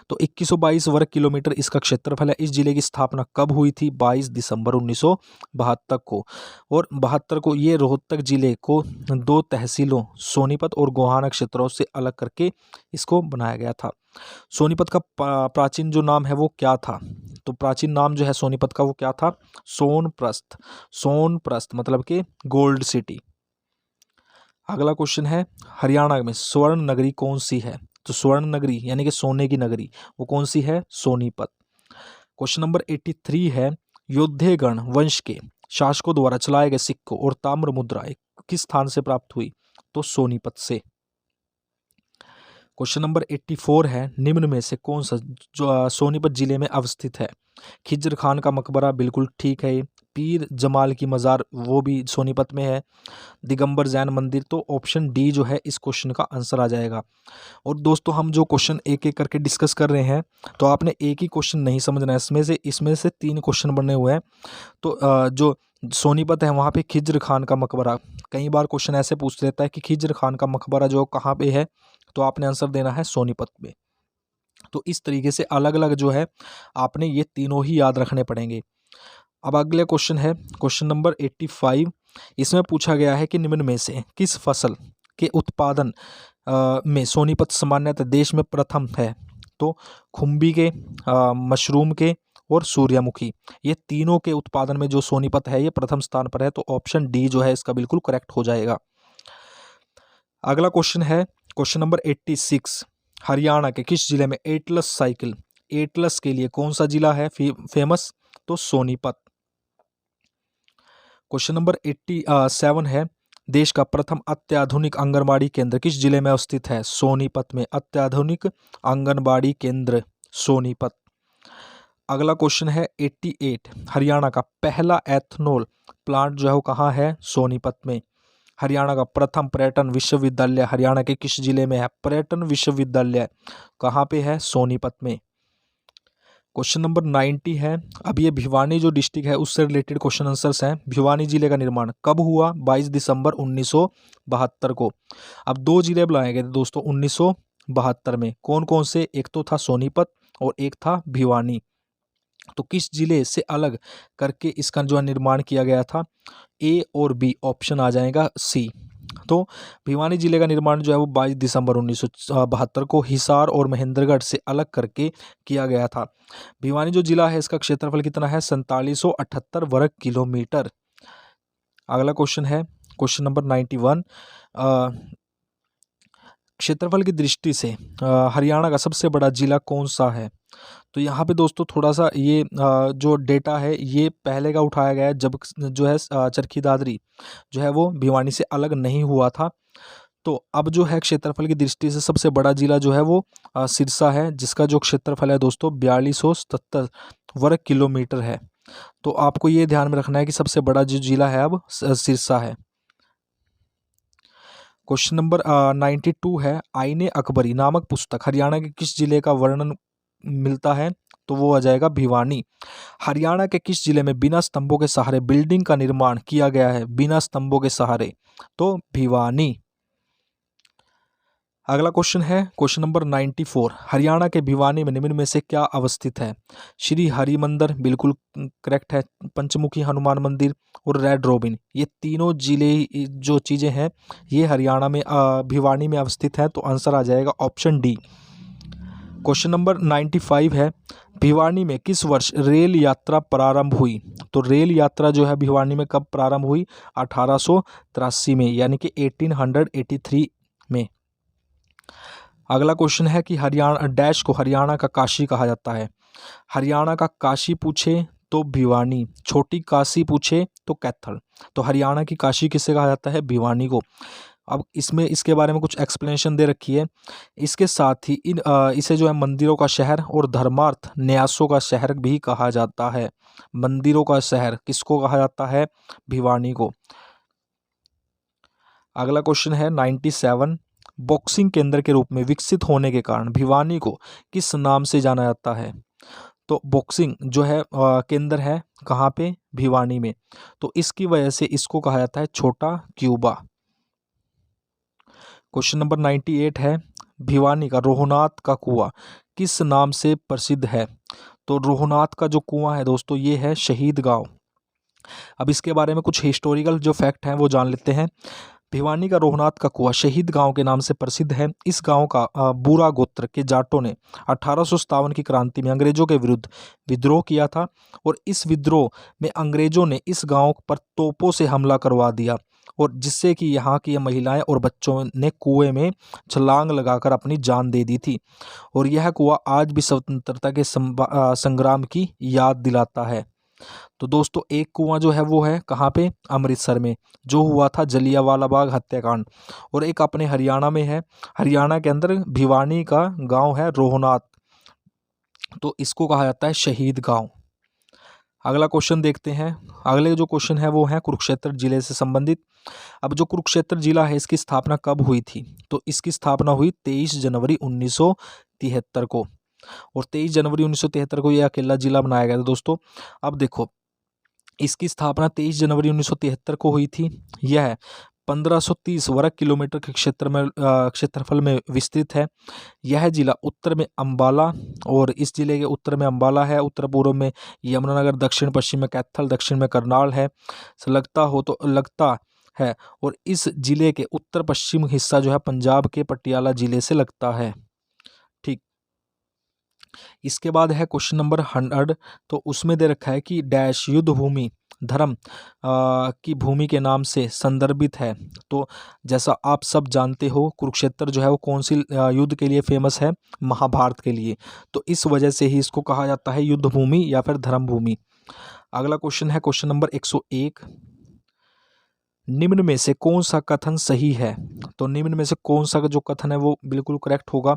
तो 2122 वर्ग किलोमीटर इसका क्षेत्रफल है। इस जिले की स्थापना कब हुई थी? 22 दिसंबर 1972 को। और 72 को ये रोहतक जिले को 2 तहसीलों सोनीपत और गोहाना क्षेत्रों से अलग करके इसको बनाया गया था। सोनीपत का प्राचीन जो नाम है वो क्या था? तो प्राचीन नाम जो है सोनीपत का वो क्या था? सोनप्रस्थ। सोनप्रस्थ मतलब कि गोल्ड सिटी। अगला क्वेश्चन है, हरियाणा में स्वर्ण नगरी कौन सी है? तो स्वर्ण नगरी यानी कि सोने की नगरी वो कौन सी है? सोनीपत। क्वेश्चन नंबर 83 है, योद्धेगण वंश के शासकों द्वारा चलाए गए सिक्कों और ताम्र मुद्राएं किस स्थान से प्राप्त हुई? तो सोनीपत से। क्वेश्चन नंबर 84 है, निम्न में से कौन सा जो सोनीपत जिले में अवस्थित है? खिज्र खान का मकबरा बिल्कुल ठीक है। पीर जमाल की मज़ार वो भी सोनीपत में है। दिगंबर जैन मंदिर, तो ऑप्शन डी जो है इस क्वेश्चन का आंसर आ जाएगा। और दोस्तों हम जो क्वेश्चन एक एक करके डिस्कस कर रहे हैं तो आपने एक ही क्वेश्चन नहीं समझना है, इसमें से 3 क्वेश्चन बने हुए हैं। तो जो सोनीपत है वहाँ पे खिज्र खान का मकबरा, कई बार क्वेश्चन ऐसे पूछ लेता है कि खिज्र खान का मकबरा जो कहाँ पे है, तो आपने आंसर देना है सोनीपत में। तो इस तरीके से अलग अलग जो है आपने ये तीनों ही याद रखने पड़ेंगे। अब अगले क्वेश्चन है क्वेश्चन नंबर 85। इसमें पूछा गया है कि निम्न में से किस फसल के उत्पादन में सोनीपत सामान्यतः देश में प्रथम है? तो खुम्बी के, मशरूम के और सूर्यमुखी, ये तीनों के उत्पादन में जो सोनीपत है ये प्रथम स्थान पर है। तो ऑप्शन डी जो है इसका बिल्कुल करेक्ट हो जाएगा। अगला क्वेश्चन है क्वेश्चन नंबर 86। हरियाणा के किस जिले में एटलस साइकिल, एटलस के लिए कौन सा जिला है फेमस? तो सोनीपत। क्वेश्चन नंबर 87 है, देश का प्रथम अत्याधुनिक आंगनबाड़ी केंद्र किस जिले में अवस्थित है? सोनीपत में। अत्याधुनिक आंगनबाड़ी केंद्र सोनीपत। अगला क्वेश्चन है 88, हरियाणा का पहला एथनॉल प्लांट जो है वो कहाँ है? सोनीपत में। हरियाणा का प्रथम पर्यटन विश्वविद्यालय हरियाणा के किस जिले में है? पर्यटन विश्वविद्यालय कहाँ पे है? सोनीपत में। क्वेश्चन नंबर 90 है, अब ये भिवानी जो डिस्ट्रिक्ट है उससे रिलेटेड क्वेश्चन आंसर्स हैं। भिवानी जिले का निर्माण कब हुआ? 22 दिसंबर 1972 को। अब 2 जिले बुलाए गए थे दोस्तों 1972 में, कौन कौन से? एक तो था सोनीपत और एक था भिवानी। तो किस जिले से अलग करके इसका जो निर्माण किया गया था? ए और बी, ऑप्शन आ जाएगा सी। तो भिवानी जिले का निर्माण जो है वो 22 दिसंबर 1972 को हिसार और महेंद्रगढ़ से अलग करके किया गया था। भिवानी जो जिला है इसका क्षेत्रफल कितना है? 4778 वर्ग किलोमीटर। अगला क्वेश्चन है क्वेश्चन नंबर 91। क्षेत्रफल की दृष्टि से हरियाणा का सबसे बड़ा जिला कौन सा है? तो यहाँ पे दोस्तों थोड़ा सा ये जो डेटा है ये पहले का उठाया गया है जब जो है चरखी दादरी जो है वो भिवानी से अलग नहीं हुआ था। तो अब जो है क्षेत्रफल की दृष्टि से सबसे बड़ा जिला जो है वो सिरसा है, जिसका जो क्षेत्रफल है दोस्तों 4277 वर्ग किलोमीटर है। तो आपको ये ध्यान में रखना है कि सबसे बड़ा जो जिला है अब सिरसा है। क्वेश्चन नंबर 92 है, आईने अकबरी नामक पुस्तक हरियाणा के किस जिले का वर्णन मिलता है? तो वो आ जाएगा भिवानी। हरियाणा के किस जिले में बिना स्तंभों के सहारे बिल्डिंग का निर्माण किया गया है? बिना स्तंभों के सहारे, तो भिवानी। अगला क्वेश्चन है क्वेश्चन नंबर 94, हरियाणा के भिवानी में निम्न में से क्या अवस्थित है? श्री हरि मंदिर बिल्कुल करेक्ट है, पंचमुखी हनुमान मंदिर और रेड रॉबिन, ये तीनों जिले जो चीज़ें हैं ये हरियाणा में भिवानी में अवस्थित है। तो आंसर आ जाएगा ऑप्शन डी। क्वेश्चन नंबर 95 है, भिवानी में किस वर्ष रेल यात्रा प्रारंभ हुई? तो रेल यात्रा जो है भिवानी में कब प्रारंभ हुई? 1883 में, यानी कि 1883 में। अगला क्वेश्चन है कि हरियाणा डैश को हरियाणा का काशी कहा जाता है। हरियाणा का काशी पूछे तो भिवानी, छोटी काशी पूछे तो कैथल। तो हरियाणा की काशी किसे कहा जाता है? भिवानी को। अब इसमें इसके बारे में कुछ एक्सप्लेनेशन दे रखी है। इसके साथ ही इसे जो है मंदिरों का शहर और धर्मार्थ न्यासों का शहर भी कहा जाता है। मंदिरों का शहर किसको कहा जाता है? भिवानी को। अगला क्वेश्चन है 97, बॉक्सिंग केंद्र के रूप में विकसित होने के कारण भिवानी को किस नाम से जाना जाता है? तो बॉक्सिंग जो है केंद्र है कहाँ पे? भिवानी में। तो इसकी वजह से इसको कहा जाता है छोटा क्यूबा। क्वेश्चन नंबर 98 है, भिवानी का रोहनाथ का कुआं किस नाम से प्रसिद्ध है? तो रोहनाथ का जो कुआं है दोस्तों ये है शहीद गांव। अब इसके बारे में कुछ हिस्टोरिकल जो फैक्ट हैं वो जान लेते हैं। भिवानी का रोहनाथ का कुआं शहीद गांव के नाम से प्रसिद्ध है। इस गांव का बूरा गोत्र के जाटों ने 1857 की क्रांति में अंग्रेजों के विरुद्ध विद्रोह किया था और इस विद्रोह में अंग्रेजों ने इस गांव पर तोपों से हमला करवा दिया और जिससे कि यहाँ की महिलाएं और बच्चों ने कुएं में छलांग लगाकर अपनी जान दे दी थी और यह कुआं आज भी स्वतंत्रता के संग्राम की याद दिलाता है। तो दोस्तों एक कुआं जो है वो है कहाँ पे? अमृतसर में, जो हुआ था जलियांवाला बाग हत्याकांड। और एक अपने हरियाणा में है, हरियाणा के अंदर भिवानी का गांव है रोहनाथ, तो इसको कहा जाता है शहीद गांव। अगला क्वेश्चन देखते हैं। अगले जो क्वेश्चन है वो है कुरुक्षेत्र जिले से संबंधित। अब जो कुरुक्षेत्र जिला है इसकी स्थापना कब हुई थी? तो इसकी स्थापना हुई 23 जनवरी 1973 को और 23 जनवरी 1973 को यह अकेला जिला बनाया गया था दोस्तों। अब देखो इसकी स्थापना 23 जनवरी 1973 को हुई थी। यह 1530 वर्ग किलोमीटर के क्षेत्रफल में विस्तृत है। यह जिला उत्तर में अंबाला और इस जिले के उत्तर में अंबाला है, उत्तर पूर्व में यमुनानगर, दक्षिण पश्चिम में कैथल, दक्षिण में करनाल है, लगता है और इस जिले के उत्तर पश्चिम हिस्सा जो है पंजाब के पटियाला जिले से लगता है। ठीक, इसके बाद है क्वेश्चन नंबर 100। तो उसमें दे रखा है कि डैश युद्ध भूमि धर्म की भूमि के नाम से संदर्भित है। तो जैसा आप सब जानते हो कुरुक्षेत्र जो है वो कौन सी युद्ध के लिए फेमस है? महाभारत के लिए। तो इस वजह से ही इसको कहा जाता है युद्ध भूमि या फिर धर्म भूमि। अगला क्वेश्चन है क्वेश्चन नंबर 101। निम्न में से कौन सा कथन सही है? तो निम्न में से कौन सा जो कथन है वो बिल्कुल करेक्ट होगा।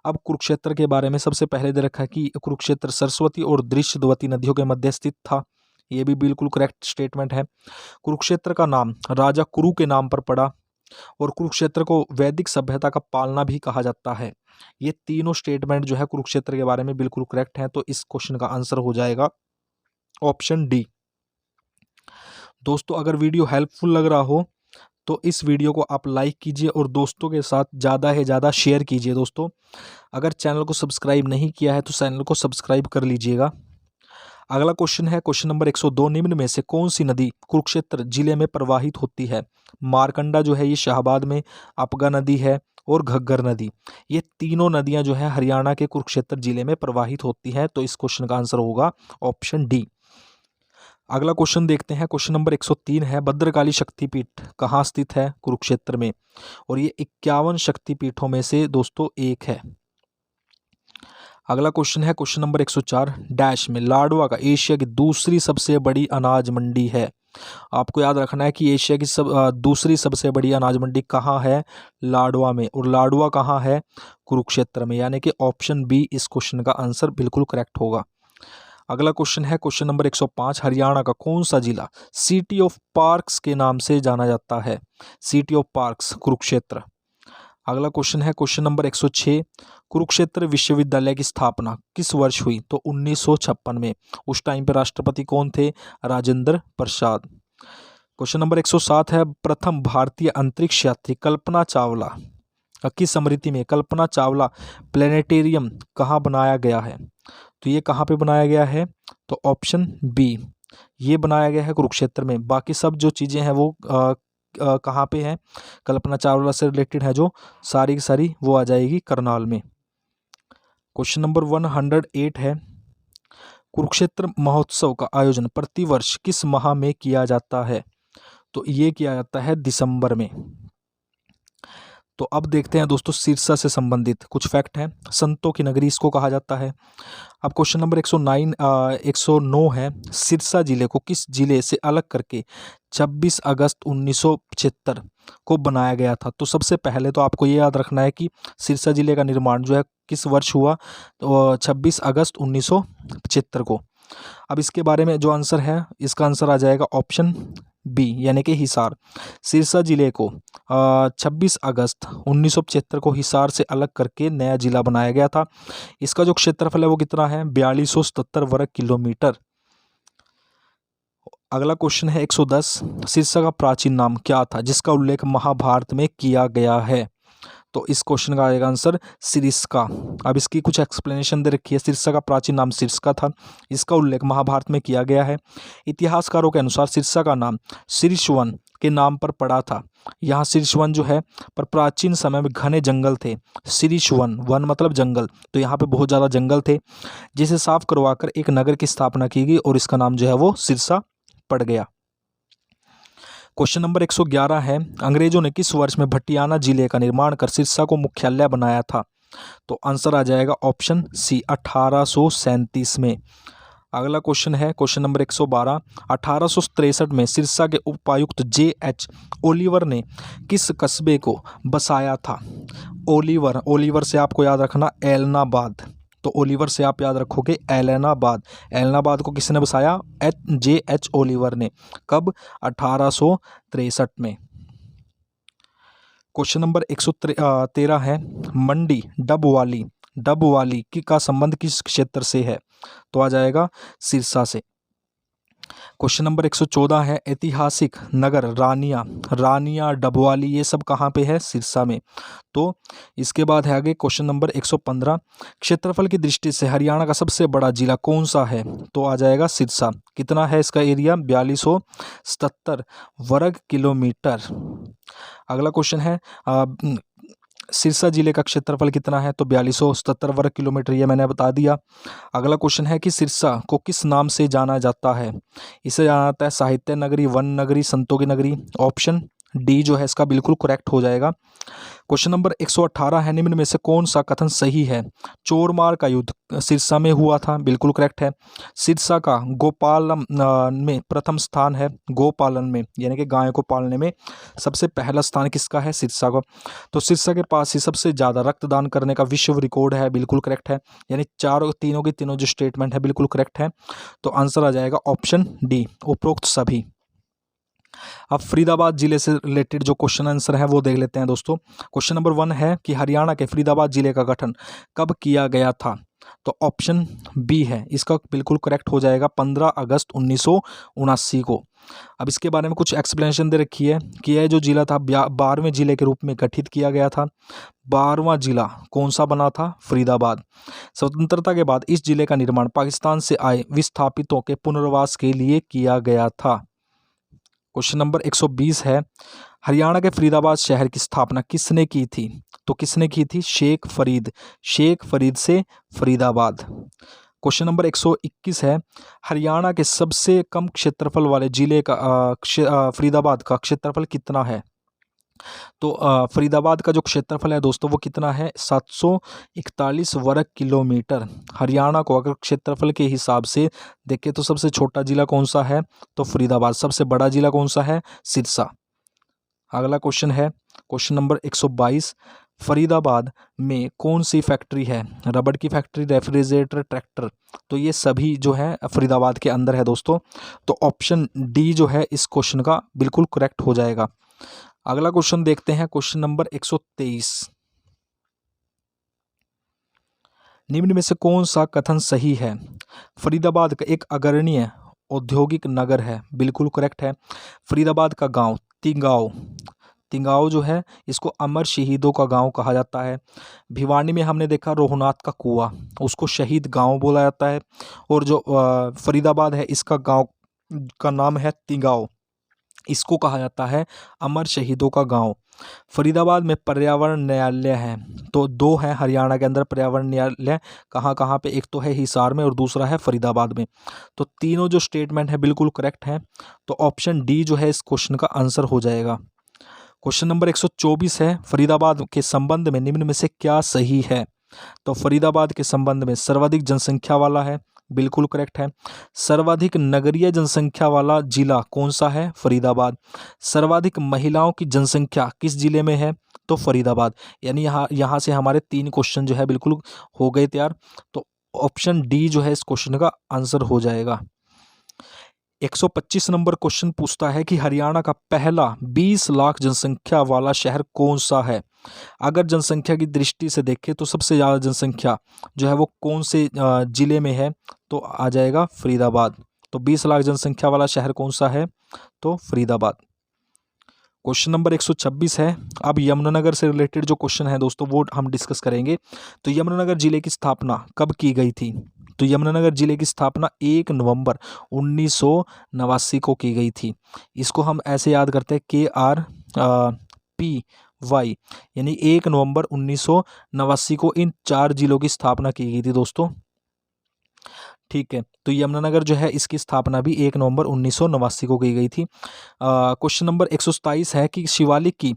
अब कुरुक्षेत्र के बारे में सबसे पहले दे रखा है कि कुरुक्षेत्र सरस्वती और दृश्यवती नदियों के मध्य स्थित था। ये भी बिल्कुल करेक्ट स्टेटमेंट है। कुरुक्षेत्र का नाम राजा कुरु के नाम पर पड़ा और कुरुक्षेत्र को वैदिक सभ्यता का पालना भी कहा जाता है। ये तीनों स्टेटमेंट जो है कुरुक्षेत्र के बारे में बिल्कुल करेक्ट हैं। तो इस क्वेश्चन का आंसर हो जाएगा ऑप्शन डी। दोस्तों अगर वीडियो हेल्पफुल लग रहा हो तो इस वीडियो को आप लाइक कीजिए और दोस्तों के साथ ज़्यादा से ज़्यादा शेयर कीजिए। दोस्तों अगर चैनल को सब्सक्राइब नहीं किया है तो चैनल को सब्सक्राइब कर लीजिएगा। अगला क्वेश्चन है क्वेश्चन नंबर 102। निम्न में से कौन सी नदी कुरुक्षेत्र जिले में प्रवाहित होती है? मारकंडा जो है ये शाहबाद में, अपगा नदी है और घग्गर नदी। ये तीनों नदियां जो है हरियाणा के कुरुक्षेत्र जिले में प्रवाहित होती हैं। तो इस क्वेश्चन का आंसर होगा ऑप्शन डी। अगला क्वेश्चन देखते हैं क्वेश्चन नंबर 103 है भद्रकाली शक्तिपीठ कहाँ स्थित है? कुरुक्षेत्र में और ये 51 शक्तिपीठों में से दोस्तों एक है। अगला क्वेश्चन है क्वेश्चन नंबर 104। डैश में लाडवा का एशिया की दूसरी सबसे बड़ी अनाज मंडी है। आपको याद रखना है कि एशिया की दूसरी सबसे बड़ी अनाज मंडी कहाँ है? लाडवा में। और लाडवा कहाँ है? कुरुक्षेत्र में, यानी कि ऑप्शन बी इस क्वेश्चन का आंसर बिल्कुल करेक्ट होगा। अगला क्वेश्चन है क्वेश्चन नंबर 105। हरियाणा का कौन सा जिला सिटी ऑफ पार्क्स के नाम से जाना जाता है? City of parks Kurukshetra. अगला क्वेश्चन है क्वेश्चन नंबर 106। कुरुक्षेत्र विश्वविद्यालय की स्थापना किस वर्ष हुई? तो 1956 में। उस टाइम पे राष्ट्रपति कौन थे? राजेंद्र प्रसाद। क्वेश्चन नंबर 107 है प्रथम भारतीय अंतरिक्ष यात्री कल्पना चावला की स्मृति में कल्पना चावला प्लेनेटेरियम कहाँ बनाया गया है? तो ये कहाँ पे बनाया गया है? तो ऑप्शन बी, ये बनाया गया है कुरुक्षेत्र में। बाकी सब जो चीज़ें हैं वो कहाँ पे हैं? कल्पना चावला से रिलेटेड है जो सारी की सारी वो आ जाएगी करनाल में। क्वेश्चन नंबर 108 है कुरुक्षेत्र महोत्सव का आयोजन प्रतिवर्ष किस माह में किया जाता है? तो ये किया जाता है दिसंबर में। तो अब देखते हैं दोस्तों सिरसा से संबंधित कुछ फैक्ट हैं। संतों की नगरी इसको कहा जाता है। अब क्वेश्चन नंबर 109 है सिरसा जिले को किस जिले से अलग करके 26 अगस्त 1975 को बनाया गया था? तो सबसे पहले तो आपको ये याद रखना है कि सिरसा जिले का निर्माण जो है किस वर्ष हुआ? तो 26 अगस्त 1975 को। अब इसके बारे में जो आंसर है इसका आंसर आ जाएगा ऑप्शन बी, यानी कि हिसार। सिरसा जिले को 26 अगस्त 1975 को हिसार से अलग करके नया जिला बनाया गया था। इसका जो क्षेत्रफल है वो कितना है? 4277 वर्ग किलोमीटर। अगला क्वेश्चन है 110। सिरसा का प्राचीन नाम क्या था जिसका उल्लेख महाभारत में किया गया है? तो इस क्वेश्चन का आएगा आंसर सिरिस्का। अब इसकी कुछ एक्सप्लेनेशन दे रखी है। सिरसा का प्राचीन नाम सिरस्का था। इसका उल्लेख महाभारत में किया गया है। इतिहासकारों के अनुसार सिरसा का नाम शीर्षवन के नाम पर पड़ा था। यहाँ शीर्षवन जो है पर प्राचीन समय में घने जंगल थे। शीर्षवन, वन मतलब जंगल, तो यहाँ पे बहुत ज़्यादा जंगल थे, जिसे साफ करवाकर एक नगर की स्थापना की गई और इसका नाम जो है वो सिरसा पड़ गया। क्वेश्चन नंबर 111 है, अंग्रेजों ने किस वर्ष में भटियाना जिले का निर्माण कर सिरसा को मुख्यालय बनाया था? तो आंसर आ जाएगा ऑप्शन सी 1837 में। अगला क्वेश्चन है क्वेश्चन नंबर 112, 1863 में सिरसा के उपायुक्त J.H. ओलिवर ने किस कस्बे को बसाया था? ओलिवर, ओलिवर से आपको याद रखना एलनाबाद, तो ओलिवर से आप याद रखोगे एलनाबाद। एलनाबाद को किसने बसाया? J.H. ओलिवर ने। कब? 1863 में। क्वेश्चन नंबर 113 है, मंडी डबवाली का संबंध किस क्षेत्र से है? तो आ जाएगा सिरसा से। क्वेश्चन नंबर 114 है, ऐतिहासिक नगर रानिया डबवाली ये सब कहाँ पे है? सिरसा में। तो इसके बाद है आगे क्वेश्चन नंबर 115, क्षेत्रफल की दृष्टि से हरियाणा का सबसे बड़ा जिला कौन सा है? तो आ जाएगा सिरसा। कितना है इसका एरिया? 4277 वर्ग किलोमीटर। अगला क्वेश्चन है, सिरसा जिले का क्षेत्रफल कितना है? तो 4277 वर्ग किलोमीटर, ये मैंने बता दिया। अगला क्वेश्चन है कि सिरसा को किस नाम से जाना जाता है? इसे जाना जाता है साहित्य नगरी, वन नगरी, संतों की नगरी। ऑप्शन डी जो है इसका बिल्कुल करेक्ट हो जाएगा। क्वेश्चन नंबर 118 है, निम्न में से कौन सा कथन सही है? चोरमार का युद्ध सिरसा में हुआ था, बिल्कुल करेक्ट है। सिरसा का गोपालम में प्रथम स्थान है, गोपालन में यानी कि गायों को पालने में सबसे पहला स्थान किसका है? सिरसा का। तो सिरसा के पास ही सबसे ज़्यादा रक्तदान करने का विश्व रिकॉर्ड है, बिल्कुल करेक्ट है। यानी तीनों की तीनों जो स्टेटमेंट है बिल्कुल करेक्ट है। तो आंसर आ जाएगा ऑप्शन डी, उपरोक्त सभी। अब फरीदाबाद जिले से रिलेटेड जो क्वेश्चन आंसर है वो देख लेते हैं दोस्तों। क्वेश्चन नंबर 1 है कि हरियाणा के फरीदाबाद जिले का गठन कब किया गया था? तो ऑप्शन बी है इसका बिल्कुल करेक्ट हो जाएगा, 15 अगस्त 1979 को। अब इसके बारे में कुछ एक्सप्लेनेशन दे रखी है कि यह जो जिला था 12वें जिले के रूप में गठित किया गया था। 12वां जिला कौन सा बना था? फरीदाबाद। स्वतंत्रता के बाद इस जिले का निर्माण पाकिस्तान से आए विस्थापितों के पुनर्वास के लिए किया गया था। क्वेश्चन नंबर 120 है, हरियाणा के फरीदाबाद शहर की स्थापना किसने की थी? तो किसने की थी? शेख फरीद से फरीदाबाद। क्वेश्चन नंबर 121 है, हरियाणा के सबसे कम क्षेत्रफल वाले जिले का फरीदाबाद का क्षेत्रफल कितना है? तो फरीदाबाद का जो क्षेत्रफल है दोस्तों वो कितना है? 741 वर्ग किलोमीटर। हरियाणा को अगर क्षेत्रफल के हिसाब से देखें तो सबसे छोटा जिला कौन सा है? तो फरीदाबाद। सबसे बड़ा जिला कौन सा है? सिरसा। अगला क्वेश्चन है क्वेश्चन नंबर 122, फरीदाबाद में कौन सी फैक्ट्री है? रबड़ की फैक्ट्री, रेफ्रिजरेटर, ट्रैक्टर। तो ये सभी जो है फरीदाबाद के अंदर है दोस्तों। तो ऑप्शन डी जो है इस क्वेश्चन का बिल्कुल करेक्ट हो जाएगा। अगला क्वेश्चन देखते हैं क्वेश्चन नंबर 123, निम्न में से कौन सा कथन सही है? फरीदाबाद का एक अग्रणीय औद्योगिक नगर है, बिल्कुल करेक्ट है। फरीदाबाद का गांव तिंगाओ जो है इसको अमर शहीदों का गांव कहा जाता है। भिवानी में हमने देखा रोहनाथ का कुआं, उसको शहीद गांव बोला जाता है। और जो फरीदाबाद है इसका गांव का नाम है तिंगाओ, इसको कहा जाता है अमर शहीदों का गांव। फरीदाबाद में पर्यावरण न्यायालय है, तो 2 है हरियाणा के अंदर पर्यावरण न्यायालय। कहाँ कहाँ पे? एक तो है हिसार में और दूसरा है फरीदाबाद में। तो तीनों जो स्टेटमेंट है बिल्कुल करेक्ट है। तो ऑप्शन डी जो है इस क्वेश्चन का आंसर हो जाएगा। क्वेश्चन नंबर 124 है, फरीदाबाद के संबंध में निम्न में से क्या सही है? तो फरीदाबाद के संबंध में सर्वाधिक जनसंख्या वाला है, बिल्कुल करेक्ट है। सर्वाधिक नगरीय जनसंख्या वाला जिला कौन सा है? फरीदाबाद। सर्वाधिक महिलाओं की जनसंख्या किस जिले में है? तो फरीदाबाद। यानी यहाँ से हमारे 3 क्वेश्चन जो है बिल्कुल हो गए तैयार। तो ऑप्शन डी जो है इस क्वेश्चन का आंसर हो जाएगा। 125 नंबर क्वेश्चन पूछता है कि हरियाणा का पहला 20 लाख जनसंख्या वाला शहर कौन सा है? अगर जनसंख्या की दृष्टि से देखें तो सबसे ज़्यादा जनसंख्या जो है वो कौन से जिले में है? तो आ जाएगा फरीदाबाद। तो 20 लाख जनसंख्या वाला शहर कौन सा है? तो फरीदाबाद। क्वेश्चन नंबर 126 है। अब यमुनानगर से रिलेटेड जो क्वेश्चन है दोस्तों वो हम डिस्कस करेंगे। तो यमुनानगर जिले की स्थापना कब की गई थी? तो यमुनानगर जिले की स्थापना 1 नवंबर 1989 को की गई थी। इसको हम ऐसे याद करते हैं KRPY, यानी 1 नवंबर 1989 को इन 4 जिलों की स्थापना की गई थी दोस्तों। ठीक है, तो यमुनानगर जो है इसकी स्थापना भी 1 नवंबर 1989 को की गई थी। क्वेश्चन नंबर 127 है कि शिवालिक की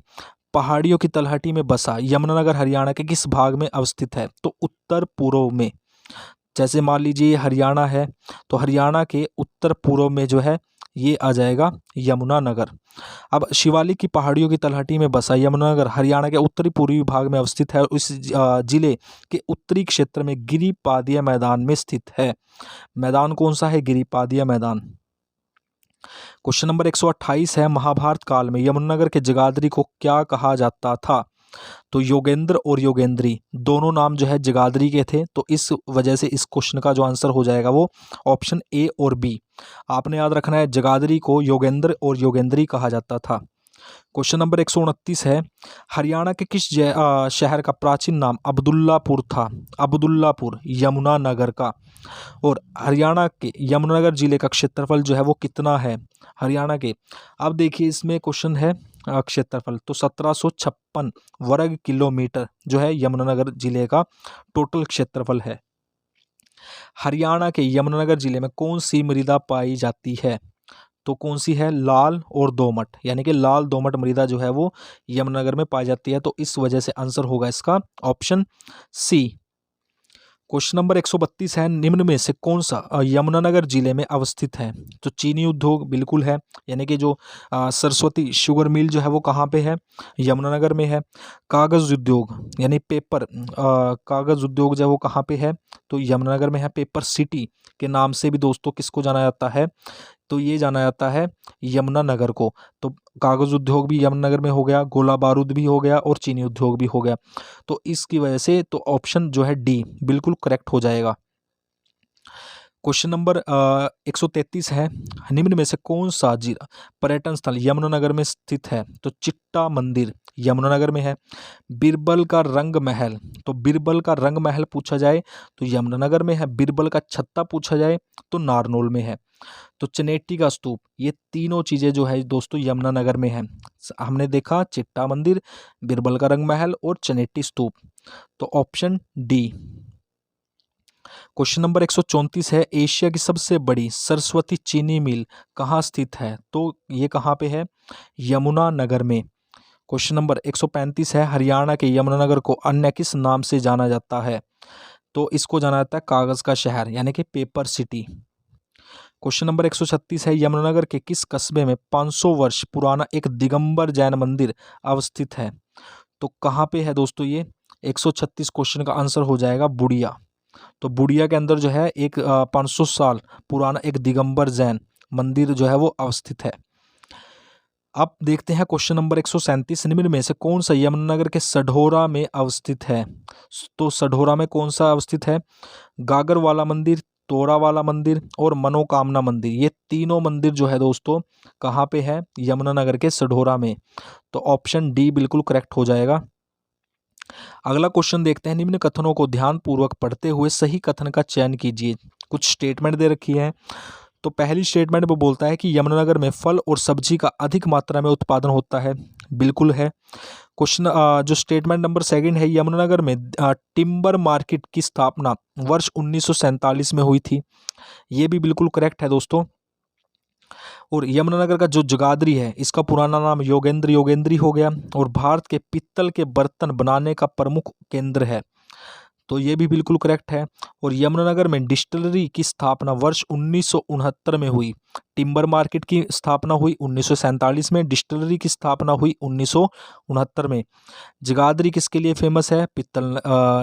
पहाड़ियों की तलहटी में बसा यमुनानगर हरियाणा के किस भाग में अवस्थित है? तो उत्तर पूर्व में। जैसे मान लीजिए हरियाणा है, तो हरियाणा के उत्तर पूर्व में जो है ये आ जाएगा यमुनानगर। अब शिवालिक की पहाड़ियों की तलहटी में बसा यमुनानगर हरियाणा के उत्तरी पूर्वी भाग में अवस्थित है और इस जिले के उत्तरी क्षेत्र में गिरिपादीय मैदान में स्थित है। मैदान कौन सा है? गिरिपादीय मैदान। क्वेश्चन नंबर 128 है, महाभारत काल में यमुनानगर के जगाधरी को क्या कहा जाता था? तो योगेंद्र और योगेंद्री दोनों नाम जो है जगाधरी के थे, तो इस वजह से इस क्वेश्चन का जो आंसर हो जाएगा वो ऑप्शन ए और बी। आपने याद रखना है, जगाधरी को योगेंद्र और योगेंद्री कहा जाता था। क्वेश्चन नंबर 129 है, हरियाणा के किस शहर का प्राचीन नाम अब्दुल्लापुर था? अब्दुल्लापुर यमुनानगर का। और हरियाणा के यमुनानगर जिले का क्षेत्रफल जो है वो कितना है हरियाणा के? अब देखिए इसमें क्वेश्चन है क्षेत्रफल, तो 1756 वर्ग किलोमीटर जो है यमुनानगर जिले का टोटल क्षेत्रफल है। हरियाणा के यमुनानगर जिले में कौन सी मृदा पाई जाती है? तो कौन सी है? लाल और दोमट, यानी कि लाल दोमट मृदा जो है वो यमुनानगर में पाई जाती है, तो इस वजह से आंसर होगा इसका ऑप्शन सी। क्वेश्चन नंबर 132 है, निम्न में से कौन सा यमुनानगर जिले में अवस्थित है? तो चीनी उद्योग बिल्कुल है, यानी कि जो सरस्वती शुगर मिल जो है वो कहाँ पे है? यमुनानगर में है। कागज़ उद्योग यानी पेपर कागज़ उद्योग जो है वो कहाँ पे है? तो यमुनानगर में है। पेपर सिटी के नाम से भी दोस्तों किसको जाना जाता है? तो ये जाना जाता है यमुनानगर को। तो कागज़ उद्योग भी यमुनानगर में हो गया, गोला बारूद भी हो गया और चीनी उद्योग भी हो गया। तो इसकी वजह से तो ऑप्शन जो है डी बिल्कुल करेक्ट हो जाएगा। क्वेश्चन नंबर 133 है, निम्न में से कौन सा पर्यटन स्थल यमुनानगर में स्थित है? तो चिट्टा मंदिर यमुनानगर में है। बीरबल का रंग महल, तो बीरबल का रंग महल पूछा जाए तो यमुनानगर में है। बीरबल का छत्ता पूछा जाए तो नारनौल में है। तो चनेटी का स्तूप, ये तीनों चीज़ें जो है दोस्तों यमुनानगर में है। हमने देखा चिट्टा मंदिर, बीरबल का रंग महल और चनेटी स्तूप, तो ऑप्शन डी। क्वेश्चन नंबर 134 है, एशिया की सबसे बड़ी सरस्वती चीनी मिल कहाँ स्थित है? तो ये कहाँ पे है? यमुनानगर में। क्वेश्चन नंबर 135 है, हरियाणा के यमुनानगर को अन्य किस नाम से जाना जाता है? तो इसको जाना जाता है कागज़ का शहर, यानी कि पेपर सिटी। क्वेश्चन नंबर 136 है, यमुनानगर के किस कस्बे में 500 वर्ष पुराना एक दिगंबर जैन मंदिर अवस्थित है? तो कहाँ पे है दोस्तों ये? 136 क्वेश्चन का आंसर हो जाएगा बुढ़िया। तो बुढ़िया के अंदर जो है एक 500 साल पुराना एक दिगंबर जैन मंदिर जो है वो अवस्थित है। अब देखते हैं क्वेश्चन नंबर 137, निम्न में से कौन सा यमुनानगर के सढौरा में अवस्थित है? तो सढौरा में कौन सा अवस्थित है? गागर वाला मंदिर, तोरा वाला मंदिर और मनोकामना मंदिर, ये तीनों मंदिर जो है दोस्तों कहाँ पे है? यमुनानगर के सढौरा में। तो ऑप्शन डी बिल्कुल करेक्ट हो जाएगा। अगला क्वेश्चन देखते हैं, निम्न कथनों को ध्यानपूर्वक पढ़ते हुए सही कथन का चयन कीजिए। कुछ स्टेटमेंट दे रखी है। तो पहली स्टेटमेंट वो बोलता है कि यमुनानगर में फल और सब्जी का अधिक मात्रा में उत्पादन होता है, बिल्कुल है। क्वेश्चन जो स्टेटमेंट नंबर सेकंड है, यमुनानगर में टिम्बर मार्केट की स्थापना वर्ष 1947 में हुई थी, ये भी बिल्कुल करेक्ट है दोस्तों। और यमुनानगर का जो जगाधरी है इसका पुराना नाम योगेंद्र योगेंद्री हो गया और भारत के पित्तल के बर्तन बनाने का प्रमुख केंद्र है, तो ये भी बिल्कुल करेक्ट है। और यमुनानगर में डिस्टिलरी की स्थापना वर्ष 1969 में हुई। टिम्बर मार्केट की स्थापना हुई 1947 में, डिस्टिलरी की स्थापना हुई 1969 में। जगाधरी किसके लिए फेमस है? पित्तल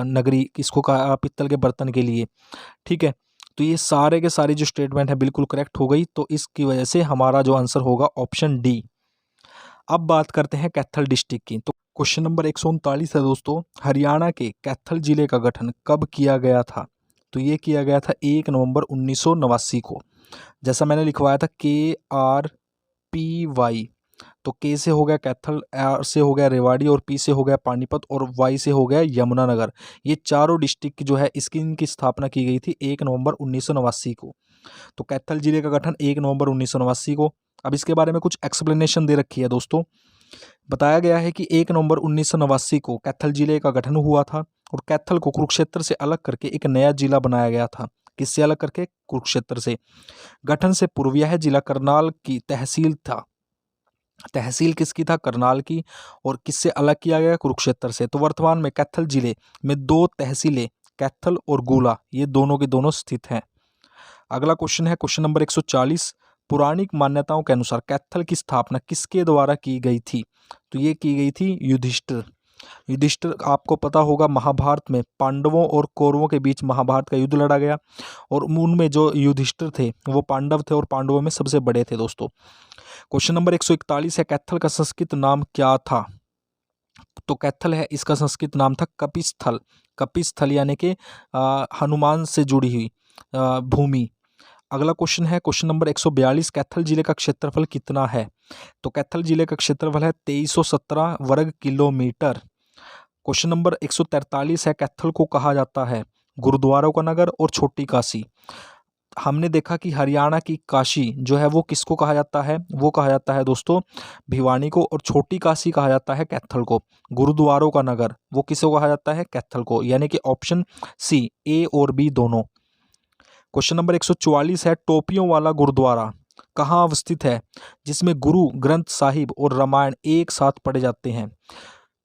नगरी किसको कहा? पित्तल के बर्तन के लिए। ठीक है, तो ये सारे के सारे जो स्टेटमेंट है बिल्कुल करेक्ट हो गई, तो इसकी वजह से हमारा जो आंसर होगा ऑप्शन डी। अब बात करते हैं कैथल डिस्ट्रिक्ट की। तो क्वेश्चन नंबर 139 है दोस्तों, हरियाणा के कैथल जिले का गठन कब किया गया था? तो ये किया गया था 1 नवंबर 1989 को। जैसा मैंने लिखवाया था KRPY, तो के से हो गया कैथल, आर से हो गया रेवाड़ी, और पी से हो गया पानीपत, और वाई से हो गया यमुनानगर। ये चारों डिस्ट्रिक्ट जो है इनकी स्थापना की गई थी 1 नवंबर 1989 को। तो कैथल जिले का गठन 1 नवंबर 1989 को। अब इसके बारे में कुछ एक्सप्लेनेशन दे रखी है दोस्तों। बताया गया है कि 1 नवंबर 1989 को कैथल जिले का गठन हुआ था, और कैथल को कुरुक्षेत्र से अलग करके एक नया जिला बनाया गया था। किससे अलग करके? कुरुक्षेत्र से। गठन से पूर्व यह जिला करनाल की तहसील था। तहसील किसकी था? करनाल की। और किससे अलग किया गया? कुरुक्षेत्र से। तो वर्तमान में कैथल जिले में 2 तहसीलें, कैथल और गुला, ये दोनों के दोनों स्थित हैं। अगला क्वेश्चन है क्वेश्चन नंबर 140। पौराणिक मान्यताओं के अनुसार कैथल की स्थापना किसके द्वारा की गई थी? तो ये की गई थी युधिष्ठिर। युधिष्ठिर, आपको पता होगा महाभारत में पांडवों और कौरवों के बीच महाभारत का युद्ध लड़ा गया, और उनमें जो युधिष्ठिर थे वो पांडव थे, और पांडवों में सबसे बड़े थे दोस्तों। क्वेश्चन नंबर 141 है कैथल का संस्कृत नाम क्या था? तो कैथल है, इसका संस्कृत नाम था कपिस्थल। कपिस्थल यानी कि हनुमान से जुड़ी हुई भूमि। अगला क्वेश्चन है क्वेश्चन नंबर 142। कैथल जिले का क्षेत्रफल कितना है? तो कैथल जिले का क्षेत्रफल है 2317 वर्ग किलोमीटर। क्वेश्चन नंबर 143 है कैथल को कहा जाता है गुरुद्वारों का नगर और छोटी काशी। हमने देखा कि हरियाणा की काशी जो है वो किसको कहा जाता है? वो कहा जाता है दोस्तों भिवानी को, और छोटी काशी कहा जाता है कैथल को। गुरुद्वारों का नगर वो किसको कहा जाता है? कैथल को, यानी कि ऑप्शन सी, ए और बी दोनों। क्वेश्चन नंबर 144 है टोपियों वाला गुरुद्वारा कहाँ अवस्थित है जिसमें गुरु ग्रंथ साहिब और रामायण एक साथ पढ़े जाते हैं?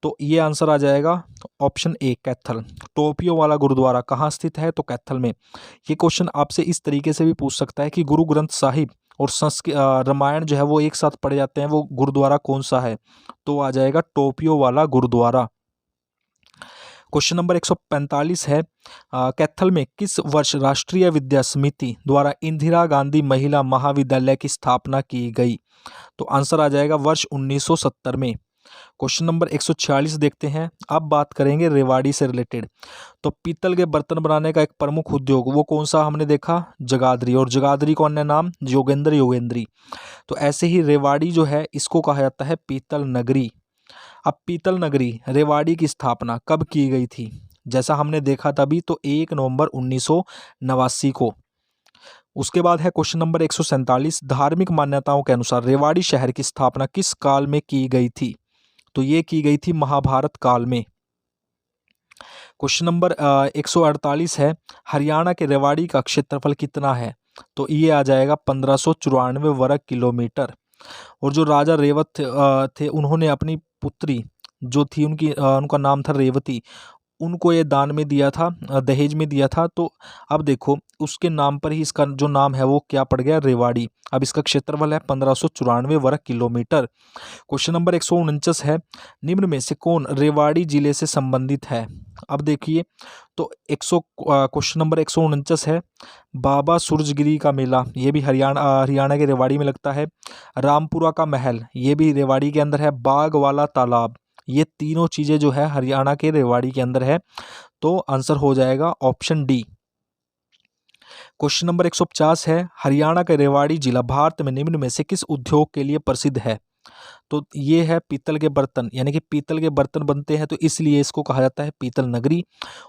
तो ये आंसर आ जाएगा ऑप्शन ए, कैथल। टोपियों वाला गुरुद्वारा कहाँ स्थित है? तो कैथल में। ये क्वेश्चन आपसे इस तरीके से भी पूछ सकता है कि गुरु ग्रंथ साहिब और रामायण जो है वो एक साथ पढ़े जाते हैं, वो गुरुद्वारा कौन सा है? तो आ जाएगा टोपियों वाला गुरुद्वारा। क्वेश्चन नंबर 145 है कैथल में किस वर्ष राष्ट्रीय विद्या समिति द्वारा इंदिरा गांधी महिला महाविद्यालय की स्थापना की गई? तो आंसर आ जाएगा वर्ष 1970 में। क्वेश्चन नंबर 146 देखते हैं। अब बात करेंगे रेवाड़ी से रिलेटेड। तो पीतल के बर्तन बनाने का एक प्रमुख उद्योग वो कौन सा हमने देखा? जगाधरी। और जगाधरी को अन्य नाम जोगेंद्र योगेंद्री। तो ऐसे ही रेवाड़ी जो है इसको कहा जाता है पीतल नगरी। अब पीतल नगरी रेवाड़ी की स्थापना कब की गई थी? जैसा हमने देखा तभी, तो 1 नवंबर 1989 को। उसके बाद है क्वेश्चन नंबर 147। धार्मिक मान्यताओं के अनुसार रेवाड़ी शहर की स्थापना किस काल में की गई थी? तो ये की गई थी महाभारत काल में। क्वेश्चन नंबर 148 है हरियाणा के रेवाड़ी का क्षेत्रफल कितना है? तो ये आ जाएगा 1594 वर्ग किलोमीटर। और जो राजा रेवत थे उन्होंने अपनी पुत्री जो थी उनका नाम था रेवती, उनको ये दान में दिया था, दहेज में दिया था। तो अब देखो उसके नाम पर ही इसका जो नाम है वो क्या पड़ गया? रेवाड़ी। अब इसका क्षेत्रफल है 1594 वर्ग किलोमीटर। क्वेश्चन नंबर 149 है निम्न में से कौन रेवाड़ी जिले से संबंधित है? अब देखिए तो क्वेश्चन नंबर 149 है बाबा सूरजगिरी का मेला, ये भी हरियाणा के रेवाड़ी में लगता है। रामपुरा का महल, ये भी रेवाड़ी के अंदर है। बाग वाला तालाब, ये तीनों चीज़ें जो है हरियाणा के रेवाड़ी के अंदर है। तो आंसर हो जाएगा ऑप्शन डी। क्वेश्चन नंबर 150 है हरियाणा का रेवाड़ी जिला भारत में निम्न में से किस उद्योग के लिए प्रसिद्ध है? तो ये है पीतल के बर्तन, यानी कि पीतल के बर्तन बनते हैं तो इसलिए इसको कहा जाता है पीतल नगरी।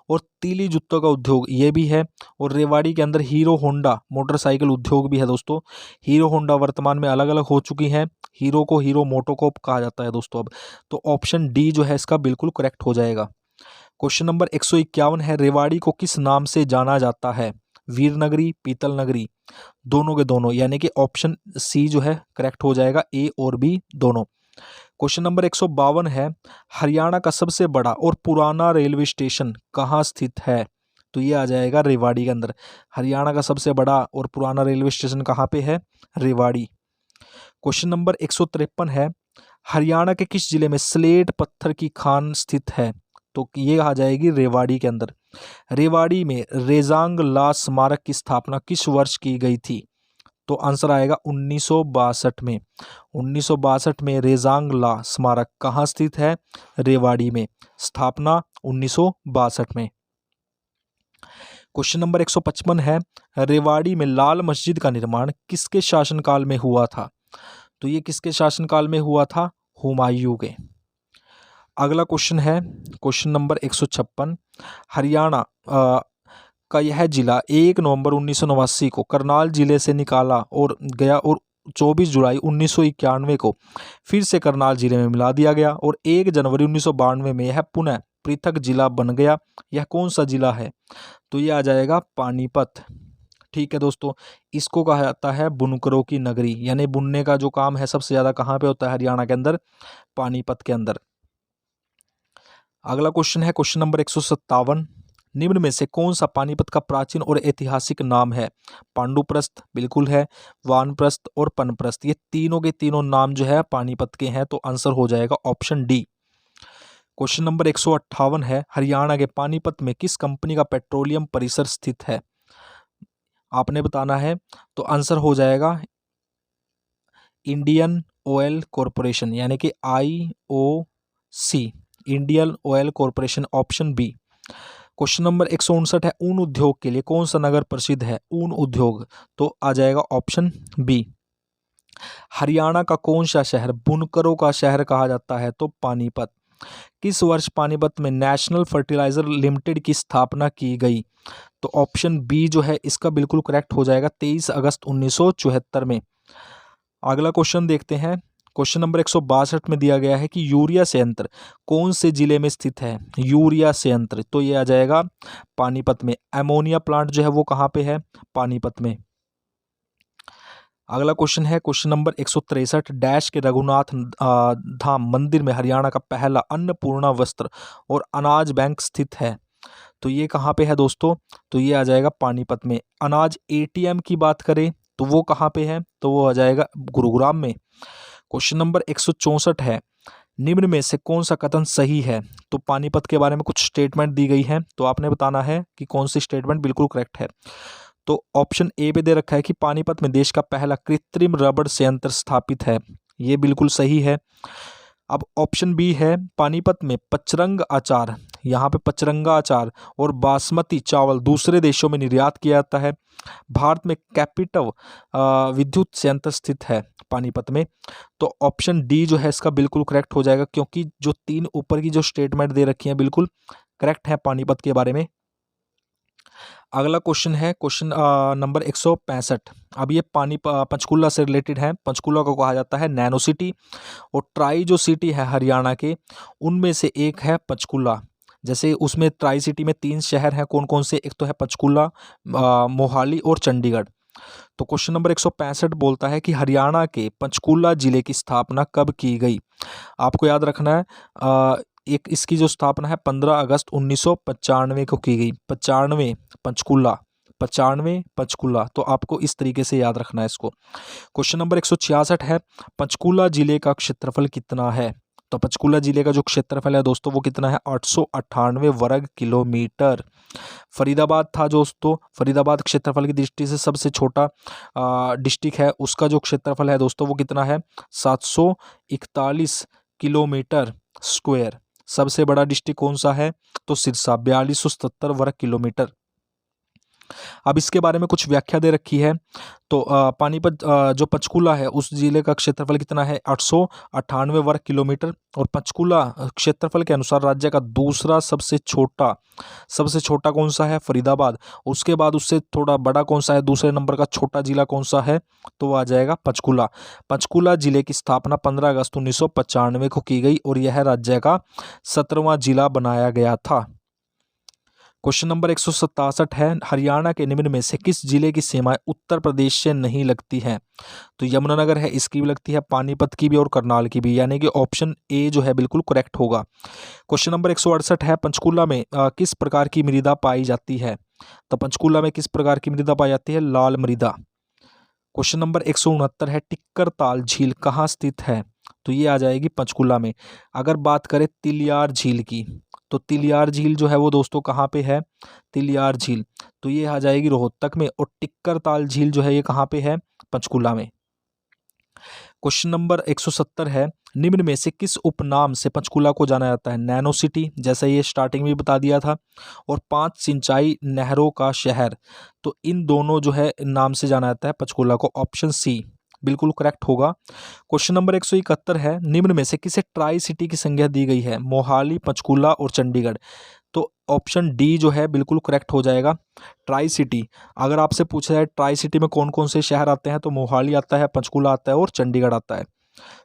और तीली जूतों का उद्योग ये भी है। और रेवाड़ी के अंदर हीरो होंडा मोटरसाइकिल उद्योग भी है दोस्तों। हीरो होंडा वर्तमान में अलग अलग हो चुकी हैं। हीरो को हीरो मोटोकॉर्प कहा जाता है दोस्तों अब। तो ऑप्शन डी जो है इसका बिल्कुल करेक्ट हो जाएगा। क्वेश्चन नंबर 151 है रेवाड़ी को किस नाम से जाना जाता है? वीरनगरी, पीतल नगरी, दोनों के दोनों, यानी कि ऑप्शन सी जो है करेक्ट हो जाएगा, ए और बी दोनों। क्वेश्चन नंबर 152 है हरियाणा का सबसे बड़ा और पुराना रेलवे स्टेशन कहाँ स्थित है? तो ये आ जाएगा रेवाड़ी के अंदर। हरियाणा का सबसे बड़ा और पुराना रेलवे स्टेशन कहाँ पे है? रेवाड़ी। क्वेश्चन नंबर 153 है हरियाणा के किस जिले में स्लेट पत्थर की खान स्थित है? तो ये आ जाएगी रेवाड़ी के अंदर। रेवाड़ी में रेजांग ला स्मारक की स्थापना किस वर्ष की गई थी? तो आंसर आएगा 1962 में। 1962 में रेजांग ला स्मारक कहाँ स्थित है? रेवाड़ी में। स्थापना 1962 में। क्वेश्चन नंबर 155 है रेवाड़ी में लाल मस्जिद का निर्माण किसके शासनकाल में हुआ था? तो ये किसके शासनकाल में हुआ था? हुमायूं के। अगला क्वेश्चन है क्वेश्चन नंबर 156। हरियाणा का यह जिला 1 नवंबर 1989 को करनाल जिले से निकाला और गया और 24 जुलाई 1991 को फिर से करनाल जिले में मिला दिया गया और 1 जनवरी 1992 में यह पुनः पृथक जिला बन गया। यह कौन सा जिला है? तो ये आ जाएगा पानीपत। ठीक है दोस्तों, इसको कहा जाता है बुनकरों की नगरी, यानी बुनने का जो काम है सबसे ज़्यादा कहाँ पे होता है? हरियाणा के अंदर, पानीपत के अंदर। अगला क्वेश्चन है क्वेश्चन नंबर 157। निम्न में से कौन सा पानीपत का प्राचीन और ऐतिहासिक नाम है? पांडुप्रस्थ बिल्कुल है, वानप्रस्थ और पनप्रस्थ, ये तीनों के तीनों नाम जो है पानीपत के हैं, तो आंसर हो जाएगा ऑप्शन डी। क्वेश्चन नंबर 158 है हरियाणा के पानीपत में किस कंपनी का पेट्रोलियम परिसर स्थित है? आपने बताना है, तो आंसर हो जाएगा इंडियन ऑयल कॉरपोरेशन, यानी कि IOC, Indian oil corporation, option B. Question number 159 है ऊन उद्योग के लिए कौन सा नगर प्रसिद्ध है? ऊन उद्योग, तो आ जाएगा ऑप्शन बी। हरियाणा का कौन सा शहर बुनकरों का शहर कहा जाता है? तो पानीपत। किस वर्ष पानीपत में नेशनल फर्टिलाइजर लिमिटेड की स्थापना की गई? तो ऑप्शन बी जो है इसका बिल्कुल करेक्ट हो जाएगा, 23 अगस्त 1974 में। अगला क्वेश्चन देखते हैं, क्वेश्चन नंबर 162 में दिया गया है कि यूरिया संयंत्र कौन से जिले में स्थित है? यूरिया संयंत्र, तो ये आ जाएगा पानीपत में। एमोनिया प्लांट जो है वो कहाँ पे है? पानीपत में। अगला क्वेश्चन है क्वेश्चन नंबर 163। डैश के रघुनाथ धाम मंदिर में हरियाणा का पहला अन्नपूर्णा वस्त्र और अनाज बैंक स्थित है, तो ये कहाँ पे है दोस्तों? तो ये आ जाएगा पानीपत में। अनाज ATM की बात करें तो वो कहाँ पे है? तो वो आ जाएगा गुरुग्राम में। क्वेश्चन नंबर 164 है निम्न में से कौन सा कथन सही है? तो पानीपत के बारे में कुछ स्टेटमेंट दी गई है, तो आपने बताना है कि कौन सी स्टेटमेंट बिल्कुल करेक्ट है। तो ऑप्शन ए पे दे रखा है कि पानीपत में देश का पहला कृत्रिम रबड़ संयंत्र स्थापित है, ये बिल्कुल सही है। अब ऑप्शन बी है पानीपत में पचरंग अचार, यहाँ पे पचरंगा अचार और बासमती चावल दूसरे देशों में निर्यात किया जाता है। भारत में कैपिटव विद्युत संयंत्र स्थित है पानीपत में, तो ऑप्शन डी जो है इसका बिल्कुल करेक्ट हो जाएगा, क्योंकि जो 3 ऊपर की जो स्टेटमेंट दे रखी है बिल्कुल करेक्ट है पानीपत के बारे में। अगला क्वेश्चन है क्वेश्चन नंबर 165। अब ये पंचकुला से रिलेटेड है। पंचकुला को कहा जाता है नैनो सिटी, और ट्राई जो सिटी है हरियाणा के उनमें से एक है पंचकुला। जैसे उसमें ट्राई सिटी में 3 शहर हैं, कौन कौन से? एक तो है पंचकुला, मोहाली और चंडीगढ़। तो क्वेश्चन नंबर 165 बोलता है कि हरियाणा के पंचकुला जिले की स्थापना कब की गई? आपको याद रखना है एक इसकी जो स्थापना है 15 अगस्त 1995 को की गई। 95 पंचकुला, 95 पंचकुला, तो आपको इस तरीके से याद रखना है इसको। क्वेश्चन नंबर 166 है पंचकुला जिले का क्षेत्रफल कितना है? तो पंचकुला जिले का जो क्षेत्रफल है दोस्तों वो कितना है? 898 वर्ग किलोमीटर। फरीदाबाद था दोस्तों, फरीदाबाद क्षेत्रफल की दृष्टि से सबसे छोटा डिस्ट्रिक्ट है, उसका जो क्षेत्रफल है दोस्तों वो कितना है? 741 किलोमीटर स्क्वायर। सबसे बड़ा डिस्ट्रिक्ट कौन सा है? तो सिरसा, 4277 वर्ग किलोमीटर। अब इसके बारे में कुछ व्याख्या दे रखी है। तो पानीपत जो पंचकुला है उस जिले का क्षेत्रफल कितना है? 898 वर्ग किलोमीटर। और पंचकुला क्षेत्रफल के अनुसार राज्य का दूसरा सबसे छोटा कौन सा है? फरीदाबाद। उसके बाद उससे थोड़ा बड़ा कौन सा है? दूसरे नंबर का छोटा जिला कौन सा है? तो वो आ जाएगा पंचकुला। पंचकुला जिले की स्थापना 15 अगस्त 1995 को की गई और यह राज्य का 17वां जिला बनाया गया था। क्वेश्चन नंबर 167 है हरियाणा के निम्न में से किस जिले की सीमाएं उत्तर प्रदेश से नहीं लगती हैं? तो यमुनानगर है, इसकी भी लगती है, पानीपत की भी और करनाल की भी, यानी कि ऑप्शन ए जो है बिल्कुल करेक्ट होगा। क्वेश्चन नंबर 168 है पंचकुला में किस प्रकार की मृदा पाई जाती है? तो पंचकुला में किस प्रकार की मृदा पाई जाती है? लाल मृदा। क्वेश्चन नंबर 169 है टिक्कर ताल झील कहाँ स्थित है? तो ये आ जाएगी पंचकुला में। अगर बात करें तिलियार झील की, तो तिलियार झील जो है वो दोस्तों कहाँ पे है? तिलियार झील, तो ये आ जाएगी रोहतक में। और टिक्कर ताल झील जो है ये कहाँ पे है? पंचकुला में। क्वेश्चन नंबर 170 है निम्न में से किस उपनाम से पंचकुला को जाना जाता है? नैनो सिटी, जैसा ये स्टार्टिंग में बता दिया था, और 5 सिंचाई नहरों का शहर, तो इन दोनों जो है नाम से जाना जाता है पंचकुला को, ऑप्शन सी बिल्कुल करेक्ट होगा। क्वेश्चन नंबर 171 है, निम्न में से किसे ट्राई सिटी की संज्ञा दी गई है? मोहाली, पंचकुला और चंडीगढ़। तो ऑप्शन डी जो है बिल्कुल करेक्ट हो जाएगा, ट्राई सिटी। अगर आपसे पूछा जाए ट्राई सिटी में कौन कौन से शहर आते हैं, तो मोहाली आता है, पंचकुला आता है और चंडीगढ़ आता है।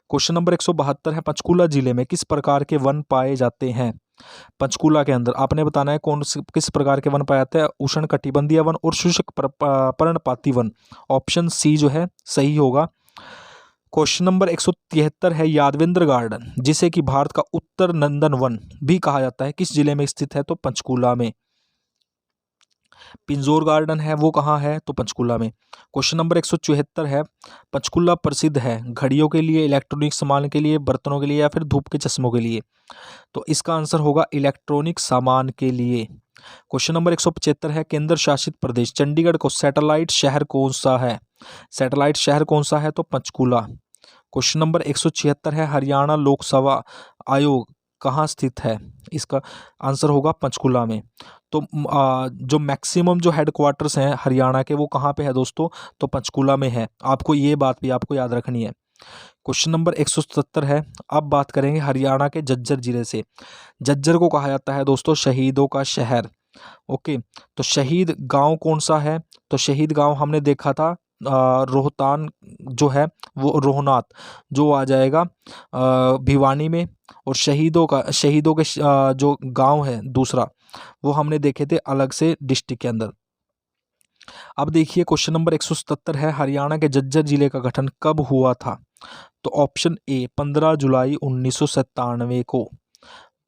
क्वेश्चन नंबर 172 है, पंचकुला जिले में किस प्रकार के वन पाए जाते हैं? पंचकुला के अंदर आपने बताना है किस प्रकार के वन पाए जाते हैं, उष्ण कटिबंधीय वन और शुष्क पर्णपाती वन। ऑप्शन सी जो है सही होगा। क्वेश्चन नंबर 173 है, यादवेंद्र गार्डन जिसे कि भारत का उत्तर नंदन वन भी कहा जाता है, किस जिले में स्थित है? तो पंचकुला में। पिंजौर गार्डन है वो कहाँ है? तो पंचकुला में। क्वेश्चन नंबर 174 है, पंचकुला प्रसिद्ध है घड़ियों के लिए, इलेक्ट्रॉनिक सामान के लिए, बर्तनों के लिए या फिर धूप के चश्मों के लिए? तो इसका आंसर होगा इलेक्ट्रॉनिक सामान के लिए। क्वेश्चन नंबर 175 है, केंद्र शासित प्रदेश चंडीगढ़ को सैटेलाइट शहर कौन सा है? सैटेलाइट शहर कौन सा है? तो पंचकुला। क्वेश्चन नंबर 176 है, हरियाणा लोकसेवा आयोग कहाँ स्थित है? इसका आंसर होगा पंचकुला में। तो जो मैक्सिमम जो हेडक्वार्टर्स हैं हरियाणा के वो कहाँ पे है दोस्तों? तो पंचकुला में है। आपको ये बात भी आपको याद रखनी है। क्वेश्चन नंबर 177 है, अब बात करेंगे हरियाणा के झज्जर जिले से। झज्जर को कहा जाता है दोस्तों शहीदों का शहर। ओके, तो शहीद गांव कौन सा है? तो शहीद गांव हमने देखा था रोहतान जो है वो रोहनाथ जो आ जाएगा भिवानी में, और शहीदों के जो गांव है दूसरा वो हमने देखे थे अलग से डिस्ट्रिक्ट के अंदर। अब देखिए क्वेश्चन नंबर 177 है, हरियाणा के झज्जर जिले का गठन कब हुआ था? तो ऑप्शन ए 15 जुलाई 1997 को।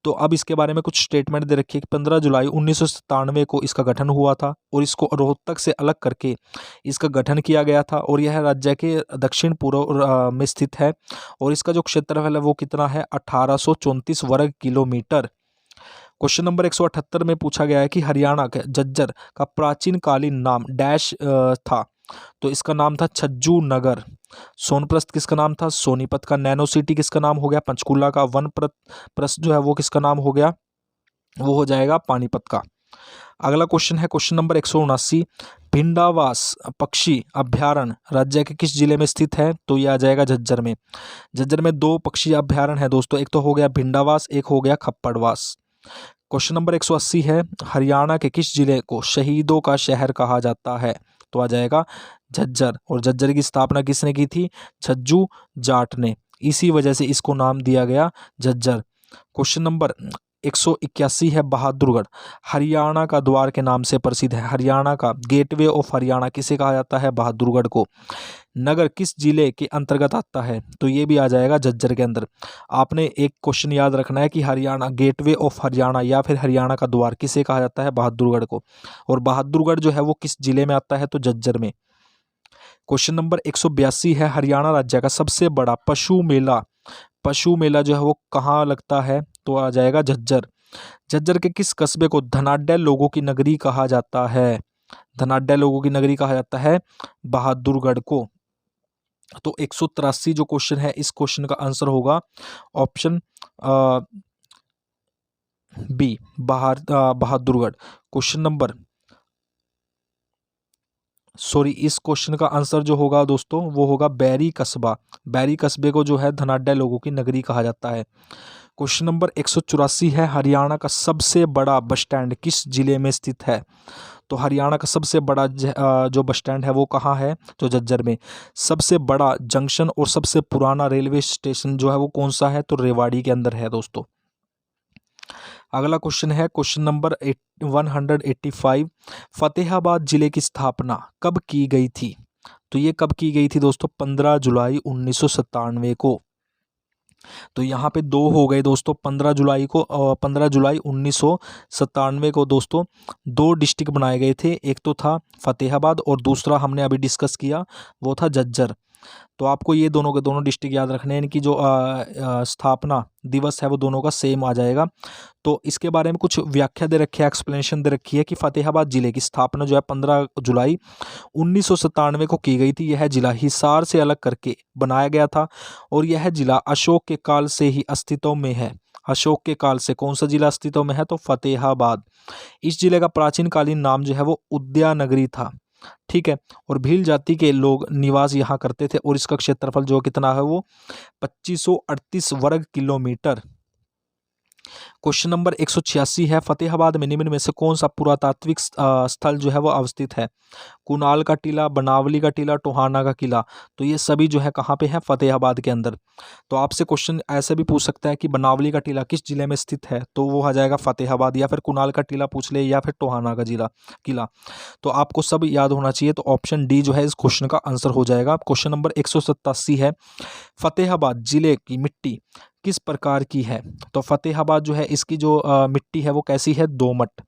तो अब इसके बारे में कुछ स्टेटमेंट दे रखी है कि 15 जुलाई 1997 को इसका गठन हुआ था और इसको रोहतक से अलग करके इसका गठन किया गया था, और यह राज्य के दक्षिण पूर्व में स्थित है, और इसका जो क्षेत्रफल है वो कितना है? 1834 वर्ग किलोमीटर। क्वेश्चन नंबर 178 में पूछा गया है कि हरियाणा के झज्जर का प्राचीन कालीन नाम डैश था? तो इसका नाम था छज्जू नगर। सोनप्रस्थ किसका नाम था? सोनीपत का। नैनो सिटी किसका नाम हो गया? पंचकुला का। प्रस्थ जो है वो किसका नाम हो गया? वो हो जाएगा पानीपत का। अगला क्वेश्चन है क्वेश्चन नंबर 179, भिंडावास पक्षी अभ्यारण्य राज्य के किस जिले में स्थित है? तो ये आ जाएगा झज्जर में। झज्जर में 2 पक्षी अभ्यारण्य है दोस्तों, एक तो हो गया भिंडावास, एक हो गया खप्पड़वास। क्वेश्चन नंबर 180 है, हरियाणा के किस जिले को शहीदों का शहर कहा जाता है? तो आ जाएगा झज्जर, और झज्जर की स्थापना किसने की थी? छज्जू जाट ने, इसी वजह से इसको नाम दिया गया झज्जर। क्वेश्चन नंबर 181 है, बहादुरगढ़ हरियाणा का द्वार के नाम से प्रसिद्ध है। हरियाणा का गेटवे ऑफ हरियाणा किसे कहा जाता है? बहादुरगढ़ को। नगर किस जिले के अंतर्गत आता है? तो ये भी आ जाएगा झज्जर के अंदर। आपने एक क्वेश्चन याद रखना है कि हरियाणा गेटवे ऑफ हरियाणा या फिर हरियाणा का द्वार किसे कहा जाता है? बहादुरगढ़ को। और बहादुरगढ़ जो है वो किस जिले में आता है? तो झज्जर में। क्वेश्चन नंबर 182 है, हरियाणा राज्य का सबसे बड़ा पशु मेला जो है वो कहाँ लगता है? तो आ जाएगा झज्जर। झज्जर के किस कस्बे को धनाढ्य लोगों की नगरी कहा जाता है? धनाढ्य लोगों की नगरी कहा जाता है बहादुरगढ़ को। तो 183 जो क्वेश्चन है इस क्वेश्चन का आंसर होगा option B Bahadurgarh. Question number इस क्वेश्चन का आंसर जो होगा दोस्तों वो होगा बैरी कस्बा। बैरी कस्बे को जो है धनाढ्य लोगों की नगरी कहा जाता है। क्वेश्चन नंबर 184 है, हरियाणा का सबसे बड़ा बस स्टैंड किस जिले में स्थित है? तो हरियाणा का सबसे बड़ा जो बस स्टैंड है वो कहाँ है? तो झज्जर में। सबसे बड़ा जंक्शन और सबसे पुराना रेलवे स्टेशन जो है वो कौन सा है? तो रेवाड़ी के अंदर है दोस्तों। अगला क्वेश्चन है क्वेश्चन नंबर 185, फतेहाबाद जिले की स्थापना कब की गई थी? तो ये कब की गई थी दोस्तों? 15 जुलाई 1997 को। तो यहाँ पे 2 हो गए दोस्तों। 15 जुलाई 1997 को दोस्तों 2 डिस्ट्रिक्ट बनाए गए थे, एक तो था फतेहाबाद और दूसरा हमने अभी डिस्कस किया वो था झज्जर। तो आपको ये दोनों के दोनों डिस्ट्रिक्ट याद रखने हैं, इनकी जो स्थापना दिवस है वो दोनों का सेम आ जाएगा। तो इसके बारे में कुछ व्याख्या दे रखी है, एक्सप्लेनेशन दे रखी है कि फतेहाबाद जिले की स्थापना जो है 15 जुलाई 1997 को की गई थी। यह जिला हिसार से अलग करके बनाया गया था और यह जिला अशोक के काल से ही अस्तित्व में है। अशोक के काल से कौन सा जिला अस्तित्व में है? तो फतेहाबाद। इस जिले का प्राचीन कालीन नाम जो है वो उद्यानगरी था। ठीक है। और भील जाति के लोग निवास यहाँ करते थे और इसका क्षेत्रफल जो कितना है वो 2538 वर्ग किलोमीटर। क्वेश्चन नंबर 186 है, फतेहाबाद में निम्न में से कौन सा पुरातात्विक स्थल जो है वो अवस्थित है? कुणाल का टीला, बनावली का टीला, टोहाना का किला। तो ये सभी जो है कहाँ पे है? फतेहाबाद के अंदर। तो आपसे क्वेश्चन ऐसे भी पूछ सकता है कि बनावली का टीला किस जिले में स्थित है? तो वो आ जाएगा फतेहाबाद, या फिर कुणाल का टीला पूछ ले, या फिर टोहाना का जिला किला। तो आपको सब याद होना चाहिए। तो ऑप्शन डी जो है इस क्वेश्चन का आंसर हो जाएगा। क्वेश्चन नंबर 187 है, फतेहाबाद जिले की मिट्टी किस प्रकार की है? तो फतेहाबाद जो है इसकी जो मिट्टी है वो कैसी है? दोमट।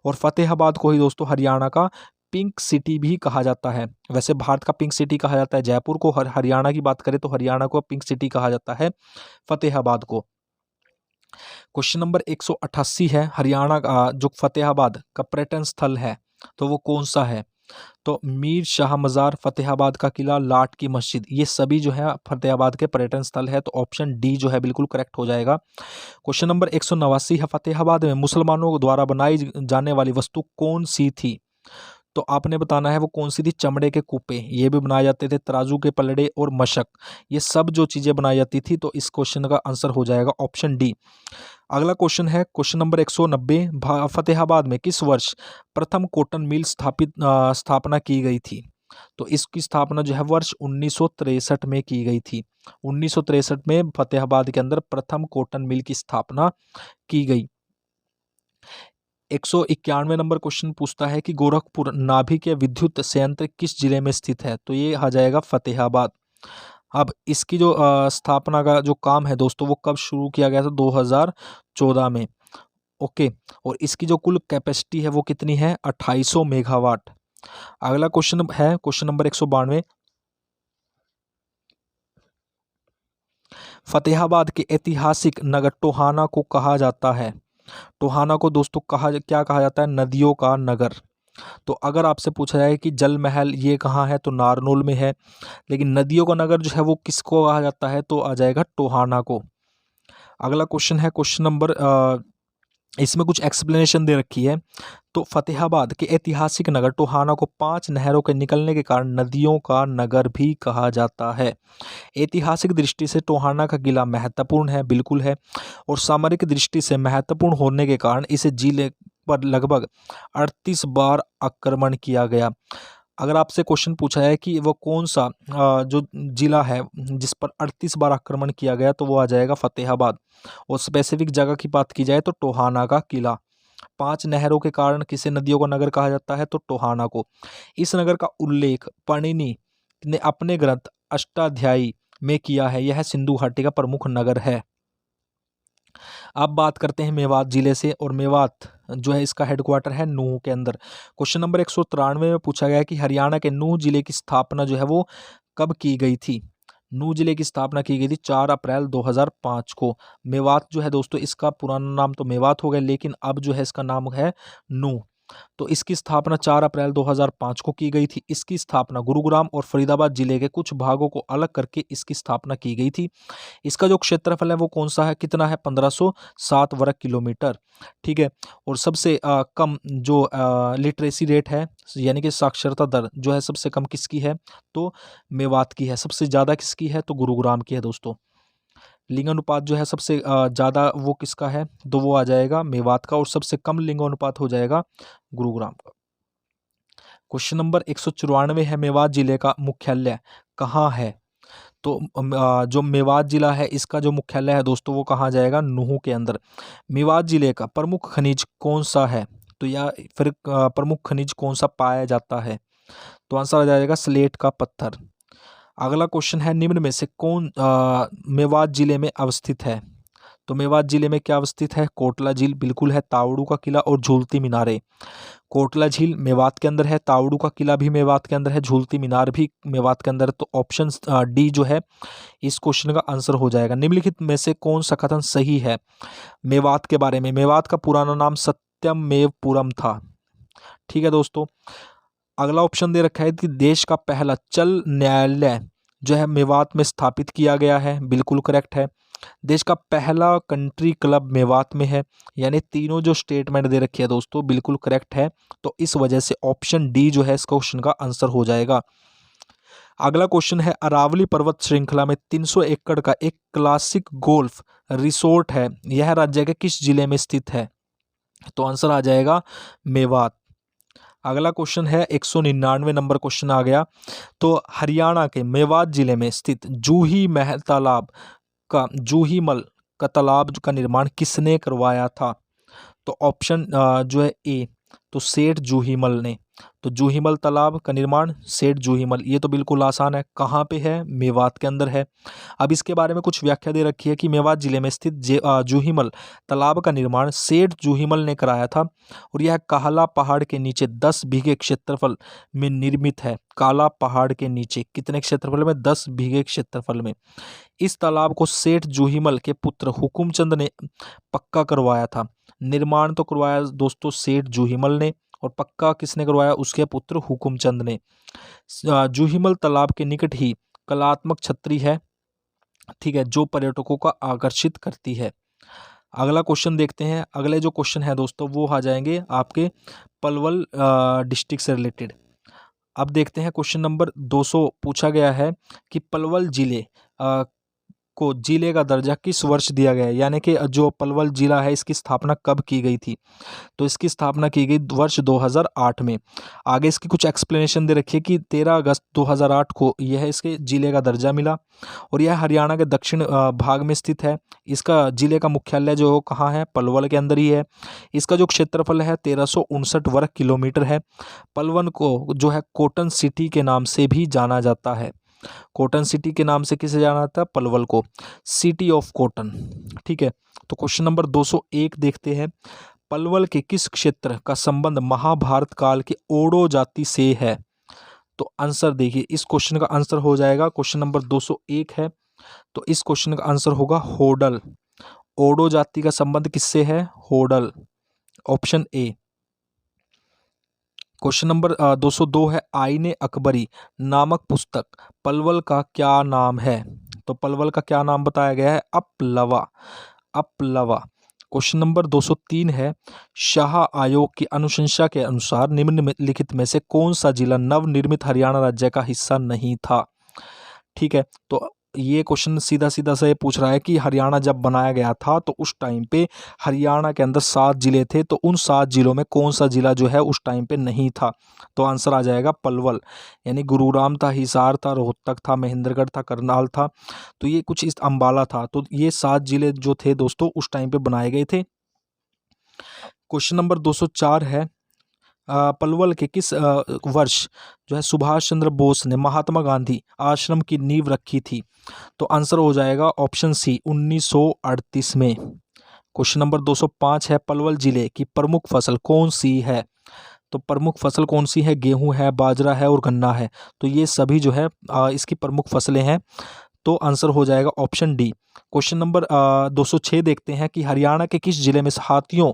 और फतेहाबाद को ही दोस्तों हरियाणा का पिंक सिटी भी कहा जाता है। वैसे भारत का पिंक सिटी कहा जाता है जयपुर को, हरियाणा की बात करें तो हरियाणा को पिंक सिटी कहा जाता है फतेहाबाद को। क्वेश्चन नंबर 188 है, हरियाणा का जो फतेहाबाद का पर्यटन स्थल है तो वो कौन सा है? तो मीर शाह मज़ार, फतेहाबाद का किला, लाट की मस्जिद, ये सभी जो है फतेहाबाद के पर्यटन स्थल है। तो ऑप्शन डी जो है बिल्कुल करेक्ट हो जाएगा। क्वेश्चन नंबर 189 है, फतेहाबाद में मुसलमानों द्वारा बनाई जाने वाली वस्तु कौन सी थी? तो आपने बताना है वो कौन सी थी। चमड़े के कूपे ये भी बनाए जाते थे, तराजू के पलड़े और मशक, ये सब जो चीज़ें बनाई जाती थी। तो इस क्वेश्चन का आंसर हो जाएगा ऑप्शन डी। अगला क्वेश्चन है क्वेश्चन नंबर 190, फतेहाबाद में किस वर्ष प्रथम कॉटन मिल स्थापना की गई थी? तो इसकी स्थापना जो है वर्ष 1963 में की गई थी। 1963 में फतेहाबाद के अंदर प्रथम कॉटन मिल की स्थापना की गई। 191 नंबर क्वेश्चन पूछता है कि गोरखपुर नाभिकीय विद्युत संयंत्र किस जिले में स्थित है? तो ये आ जाएगा फतेहाबाद। अब इसकी जो स्थापना का जो काम है दोस्तों वो कब शुरू किया गया था? 2014 में। ओके। और इसकी जो कुल कैपेसिटी है वो कितनी है? 2800 मेगावाट। अगला क्वेश्चन है क्वेश्चन नंबर 192, फतेहाबाद के ऐतिहासिक नगर टोहाना को कहा जाता है। टोहाना को दोस्तों क्या कहा जाता है? नदियों का नगर। तो अगर आपसे पूछा जाए कि जल महल ये कहाँ है? तो नारनौल में है। लेकिन नदियों का नगर जो है वो किसको कहा जाता है? तो आ जाएगा टोहाना को। अगला क्वेश्चन है क्वेश्चन नंबर इसमें कुछ एक्सप्लेनेशन दे रखी है। तो फतेहाबाद के ऐतिहासिक नगर टोहाना को 5 नहरों के निकलने के कारण नदियों का नगर भी कहा जाता है। ऐतिहासिक दृष्टि से टोहाना का किला महत्वपूर्ण है, बिल्कुल है। और सामरिक दृष्टि से महत्वपूर्ण होने के कारण इसे जिले पर लगभग 38 बार आक्रमण किया गया। अगर आपसे क्वेश्चन पूछा है कि वो कौन सा जो जिला है जिस पर 38 बार आक्रमण किया गया, तो वो आ जाएगा फतेहाबाद। और स्पेसिफिक जगह की बात की जाए तो टोहाना का किला। 5 नहरों के कारण किसे नदियों का नगर कहा जाता है? तो टोहाना को। इस नगर का उल्लेख पाणिनि ने अपने ग्रंथ अष्टाध्यायी में किया है। यह सिंधु घाटी का प्रमुख नगर है। अब बात करते हैं मेवात जिले से, और मेवात जो है इसका हेडक्वार्टर है नूह के अंदर। क्वेश्चन नंबर 193 में पूछा गया कि हरियाणा के नूह जिले की स्थापना जो है वो कब की गई थी? नूह जिले की स्थापना की गई थी 4 अप्रैल 2005 को। मेवात जो है दोस्तों इसका पुराना नाम तो मेवात हो गया, लेकिन अब जो है इसका नाम है नूह। तो इसकी स्थापना 4 अप्रैल 2005 को की गई थी। इसकी स्थापना गुरुग्राम और फरीदाबाद जिले के कुछ भागों को अलग करके इसकी स्थापना की गई थी। इसका जो क्षेत्रफल है वो कौन सा है? कितना है? 1507 वर्ग किलोमीटर। ठीक है। और सबसे कम जो लिटरेसी रेट है यानी कि साक्षरता दर जो है सबसे कम किसकी है? तो मेवात की है। सबसे ज़्यादा किसकी है? तो गुरुग्राम की है दोस्तों। लिंगानुपात जो है सबसे ज़्यादा वो किसका है? तो वो आ जाएगा मेवात का। और सबसे कम लिंगानुपात हो जाएगा गुरुग्राम का। क्वेश्चन नंबर 194 है, मेवात जिले का मुख्यालय कहाँ है? तो जो मेवात जिला है इसका जो मुख्यालय है दोस्तों वो कहाँ जाएगा? नूह के अंदर। मेवात जिले का प्रमुख खनिज कौन सा है? तो या फिर प्रमुख खनिज कौन सा पाया जाता है? तो आंसर आ जाएगा स्लेट का पत्थर। अगला क्वेश्चन है, निम्न में से कौन मेवात जिले में अवस्थित है? तो मेवात जिले में क्या अवस्थित है? कोटला झील बिल्कुल है, तावड़ू का किला और झूलती मीनारें। कोटला झील मेवात के अंदर है, तावड़ू का किला भी मेवात के अंदर है, झूलती मीनार भी मेवात के अंदर है। तो ऑप्शन डी जो है इस क्वेश्चन का आंसर हो जाएगा। निम्नलिखित में से कौन सा कथन सही है मेवात के बारे में? मेवात का पुराना नाम सत्यमेवपुरम था। ठीक है दोस्तों। अगला ऑप्शन दे रखा है कि देश का पहला चल न्यायालय जो है मेवात में स्थापित किया गया है। बिल्कुल करेक्ट है। देश का पहला कंट्री क्लब मेवात में है। यानी तीनों जो स्टेटमेंट दे रखी है दोस्तों बिल्कुल करेक्ट है। तो इस वजह से ऑप्शन डी जो है इस क्वेश्चन का आंसर हो जाएगा। अगला क्वेश्चन है, अरावली पर्वत श्रृंखला में 300 एकड़ का एक क्लासिक गोल्फ रिसोर्ट है, यह राज्य के किस जिले में स्थित है? तो आंसर आ जाएगा मेवात। अगला क्वेश्चन है 199 नंबर क्वेश्चन आ गया। तो हरियाणा के मेवात जिले में स्थित जूही महल तालाब का जूही मल का तालाब का निर्माण किसने करवाया था? तो ऑप्शन जो है ए, तो सेठ जूहीमल ने। तो जूहीमल तालाब का निर्माण सेठ जूहीमल, ये तो बिल्कुल आसान है। कहाँ पे है? मेवात के अंदर है। अब इसके बारे में कुछ व्याख्या दे रखी है कि मेवात जिले में स्थित जूहीमल तालाब का निर्माण सेठ जूहीमल ने कराया था और यह काला पहाड़ के नीचे 10 बीघे क्षेत्रफल में निर्मित है। काला पहाड़ के नीचे कितने क्षेत्रफल में? 10 बीघे क्षेत्रफल में। इस तालाब को सेठ जूहीमल के पुत्र हुकुमचंद ने पक्का करवाया था। निर्माण तो करवाया दोस्तों सेठ जूहीमल ने और पक्का किसने करवाया? उसके पुत्र हुकुमचंद ने। जूहीमल तालाब के निकट ही कलात्मक छतरी है, ठीक है, जो पर्यटकों को आकर्षित करती है। अगला क्वेश्चन देखते हैं। अगले जो क्वेश्चन है दोस्तों वो आ जाएंगे आपके पलवल डिस्ट्रिक्ट से रिलेटेड। अब देखते हैं क्वेश्चन नंबर 200 पूछा गया है कि पलवल जिले को जिले का दर्जा किस वर्ष दिया गया है, यानी कि जो पलवल जिला है इसकी स्थापना कब की गई थी? तो इसकी स्थापना की गई वर्ष 2008 में। आगे इसकी कुछ एक्सप्लेनेशन दे रखी है कि 13 अगस्त 2008 को यह इसके जिले का दर्जा मिला और यह हरियाणा के दक्षिण भाग में स्थित है। इसका जिले का मुख्यालय जो कहाँ है? पलवल के अंदर ही है। इसका जो क्षेत्रफल है 1359 वर्ग किलोमीटर है। पलवल को जो है कॉटन सिटी के नाम से भी जाना जाता है। कॉटन सिटी के नाम से किसे जाना जाता है? पलवल को, सिटी ऑफ कॉटन, ठीक है। तो क्वेश्चन नंबर 201 देखते हैं। पलवल के किस क्षेत्र का संबंध महाभारत काल के ओडो जाति से है? तो आंसर देखिए, इस क्वेश्चन का आंसर हो जाएगा, क्वेश्चन नंबर 201 है तो इस क्वेश्चन का आंसर होगा होडल। ओडो जाति का संबंध किससे है? Hodal, option A. Question number 202 है, आईने अकबरी नामक पुस्तक पलवल का क्या नाम है? तो पलवल का क्या नाम बताया गया है? अपलवा, अपलवा। क्वेश्चन नंबर 203 है, शाह आयोग की अनुशंसा के अनुसार निम्नलिखित में से कौन सा जिला नवनिर्मित हरियाणा राज्य का हिस्सा नहीं था? ठीक है, तो ये क्वेश्चन सीधा सीधा से पूछ रहा है कि हरियाणा जब बनाया गया था तो उस टाइम पे हरियाणा के अंदर 7 जिले थे, तो उन 7 जिलों में कौन सा जिला जो है उस टाइम पे नहीं था? तो आंसर आ जाएगा पलवल। यानी गुरुग्राम था, हिसार था, रोहतक था, महेंद्रगढ़ था, करनाल था, तो ये कुछ इस अंबाला था। तो ये 7 जिले जो थे दोस्तों उस टाइम पे बनाए गए थे। क्वेश्चन नंबर 204 है, पलवल के किस वर्ष जो है सुभाष चंद्र बोस ने महात्मा गांधी आश्रम की नींव रखी थी? तो आंसर हो जाएगा ऑप्शन सी, 1938 में। क्वेश्चन नंबर 205 है, पलवल जिले की प्रमुख फसल कौन सी है? तो प्रमुख फसल कौन सी है? गेहूं है, बाजरा है और गन्ना है। तो ये सभी जो है इसकी प्रमुख फसलें हैं। तो आंसर हो जाएगा ऑप्शन डी। क्वेश्चन नंबर 206 देखते हैं कि हरियाणा के किस जिले में हाथियों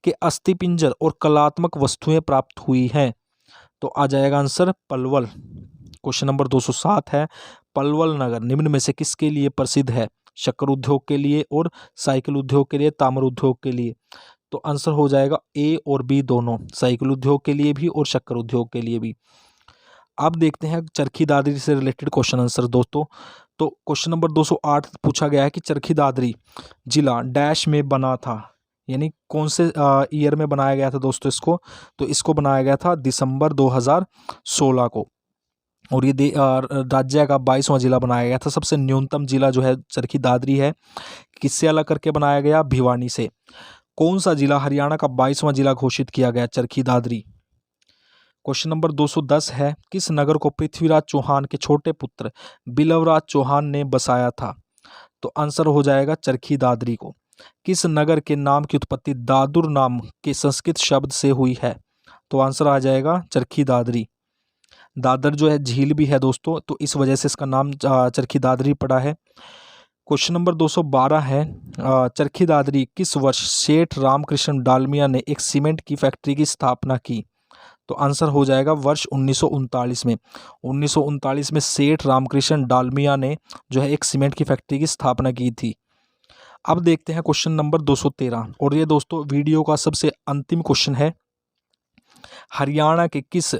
के अस्थिपिंजर और कलात्मक वस्तुएं प्राप्त हुई हैं? तो आ जाएगा आंसर पलवल। क्वेश्चन नंबर 207 है, पलवल नगर निम्न में से किसके लिए प्रसिद्ध है? शक्कर उद्योग के लिए और साइकिल उद्योग के लिए, ताम्र उद्योग के लिए। तो आंसर हो जाएगा ए और बी दोनों, साइकिल उद्योग के लिए भी और शक्कर उद्योग के लिए भी। अब देखते हैं चरखी दादरी से रिलेटेड क्वेश्चन आंसर दोस्तों। तो क्वेश्चन नंबर 208 पूछा गया है कि चरखी दादरी जिला डैश में बना था, यानी कौन से ईयर में बनाया गया था दोस्तों इसको? तो इसको बनाया गया था दिसंबर 2016 को और ये राज्य का 22वां जिला बनाया गया था। सबसे न्यूनतम जिला जो है चरखी दादरी है। किससे अलग करके बनाया गया? भिवानी से। कौन सा जिला हरियाणा का 22वां जिला घोषित किया गया? चरखी दादरी। क्वेश्चन नंबर 210 है, किस नगर को पृथ्वीराज चौहान के छोटे पुत्र बिलवराज चौहान ने बसाया था? तो आंसर हो जाएगा चरखी दादरी को। किस नगर के नाम की उत्पत्ति दादुर नाम के संस्कृत शब्द से हुई है? तो आंसर आ जाएगा चरखी दादरी। दादर जो है झील भी है दोस्तों, तो इस वजह से इसका नाम चरखी दादरी पड़ा है। क्वेश्चन नंबर 212 है, चरखी दादरी किस वर्ष सेठ रामकृष्ण डालमिया ने एक सीमेंट की फैक्ट्री की स्थापना की? तो आंसर हो जाएगा वर्ष 1939 में। 1939 में सेठ रामकृष्ण डालमिया ने जो है एक सीमेंट की फैक्ट्री की स्थापना की थी। अब देखते हैं क्वेश्चन नंबर 213, और ये दोस्तों वीडियो का सबसे अंतिम क्वेश्चन है। हरियाणा के किस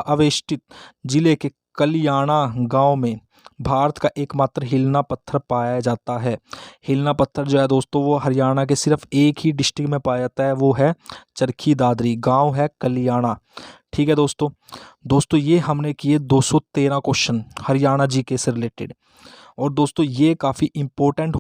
अवेष्टित जिले के कलियाणा गांव में भारत का एकमात्र हिलना पत्थर पाया जाता है? हिलना पत्थर जो है दोस्तों वो हरियाणा के सिर्फ एक ही डिस्ट्रिक्ट में पाया जाता है, वो है चरखी दादरी, गांव है कलियाणा। ठीक है दोस्तों ये हमने किए 213 क्वेश्चन हरियाणा जीके से रिलेटेड, और दोस्तों ये काफ़ी इम्पोर्टेंट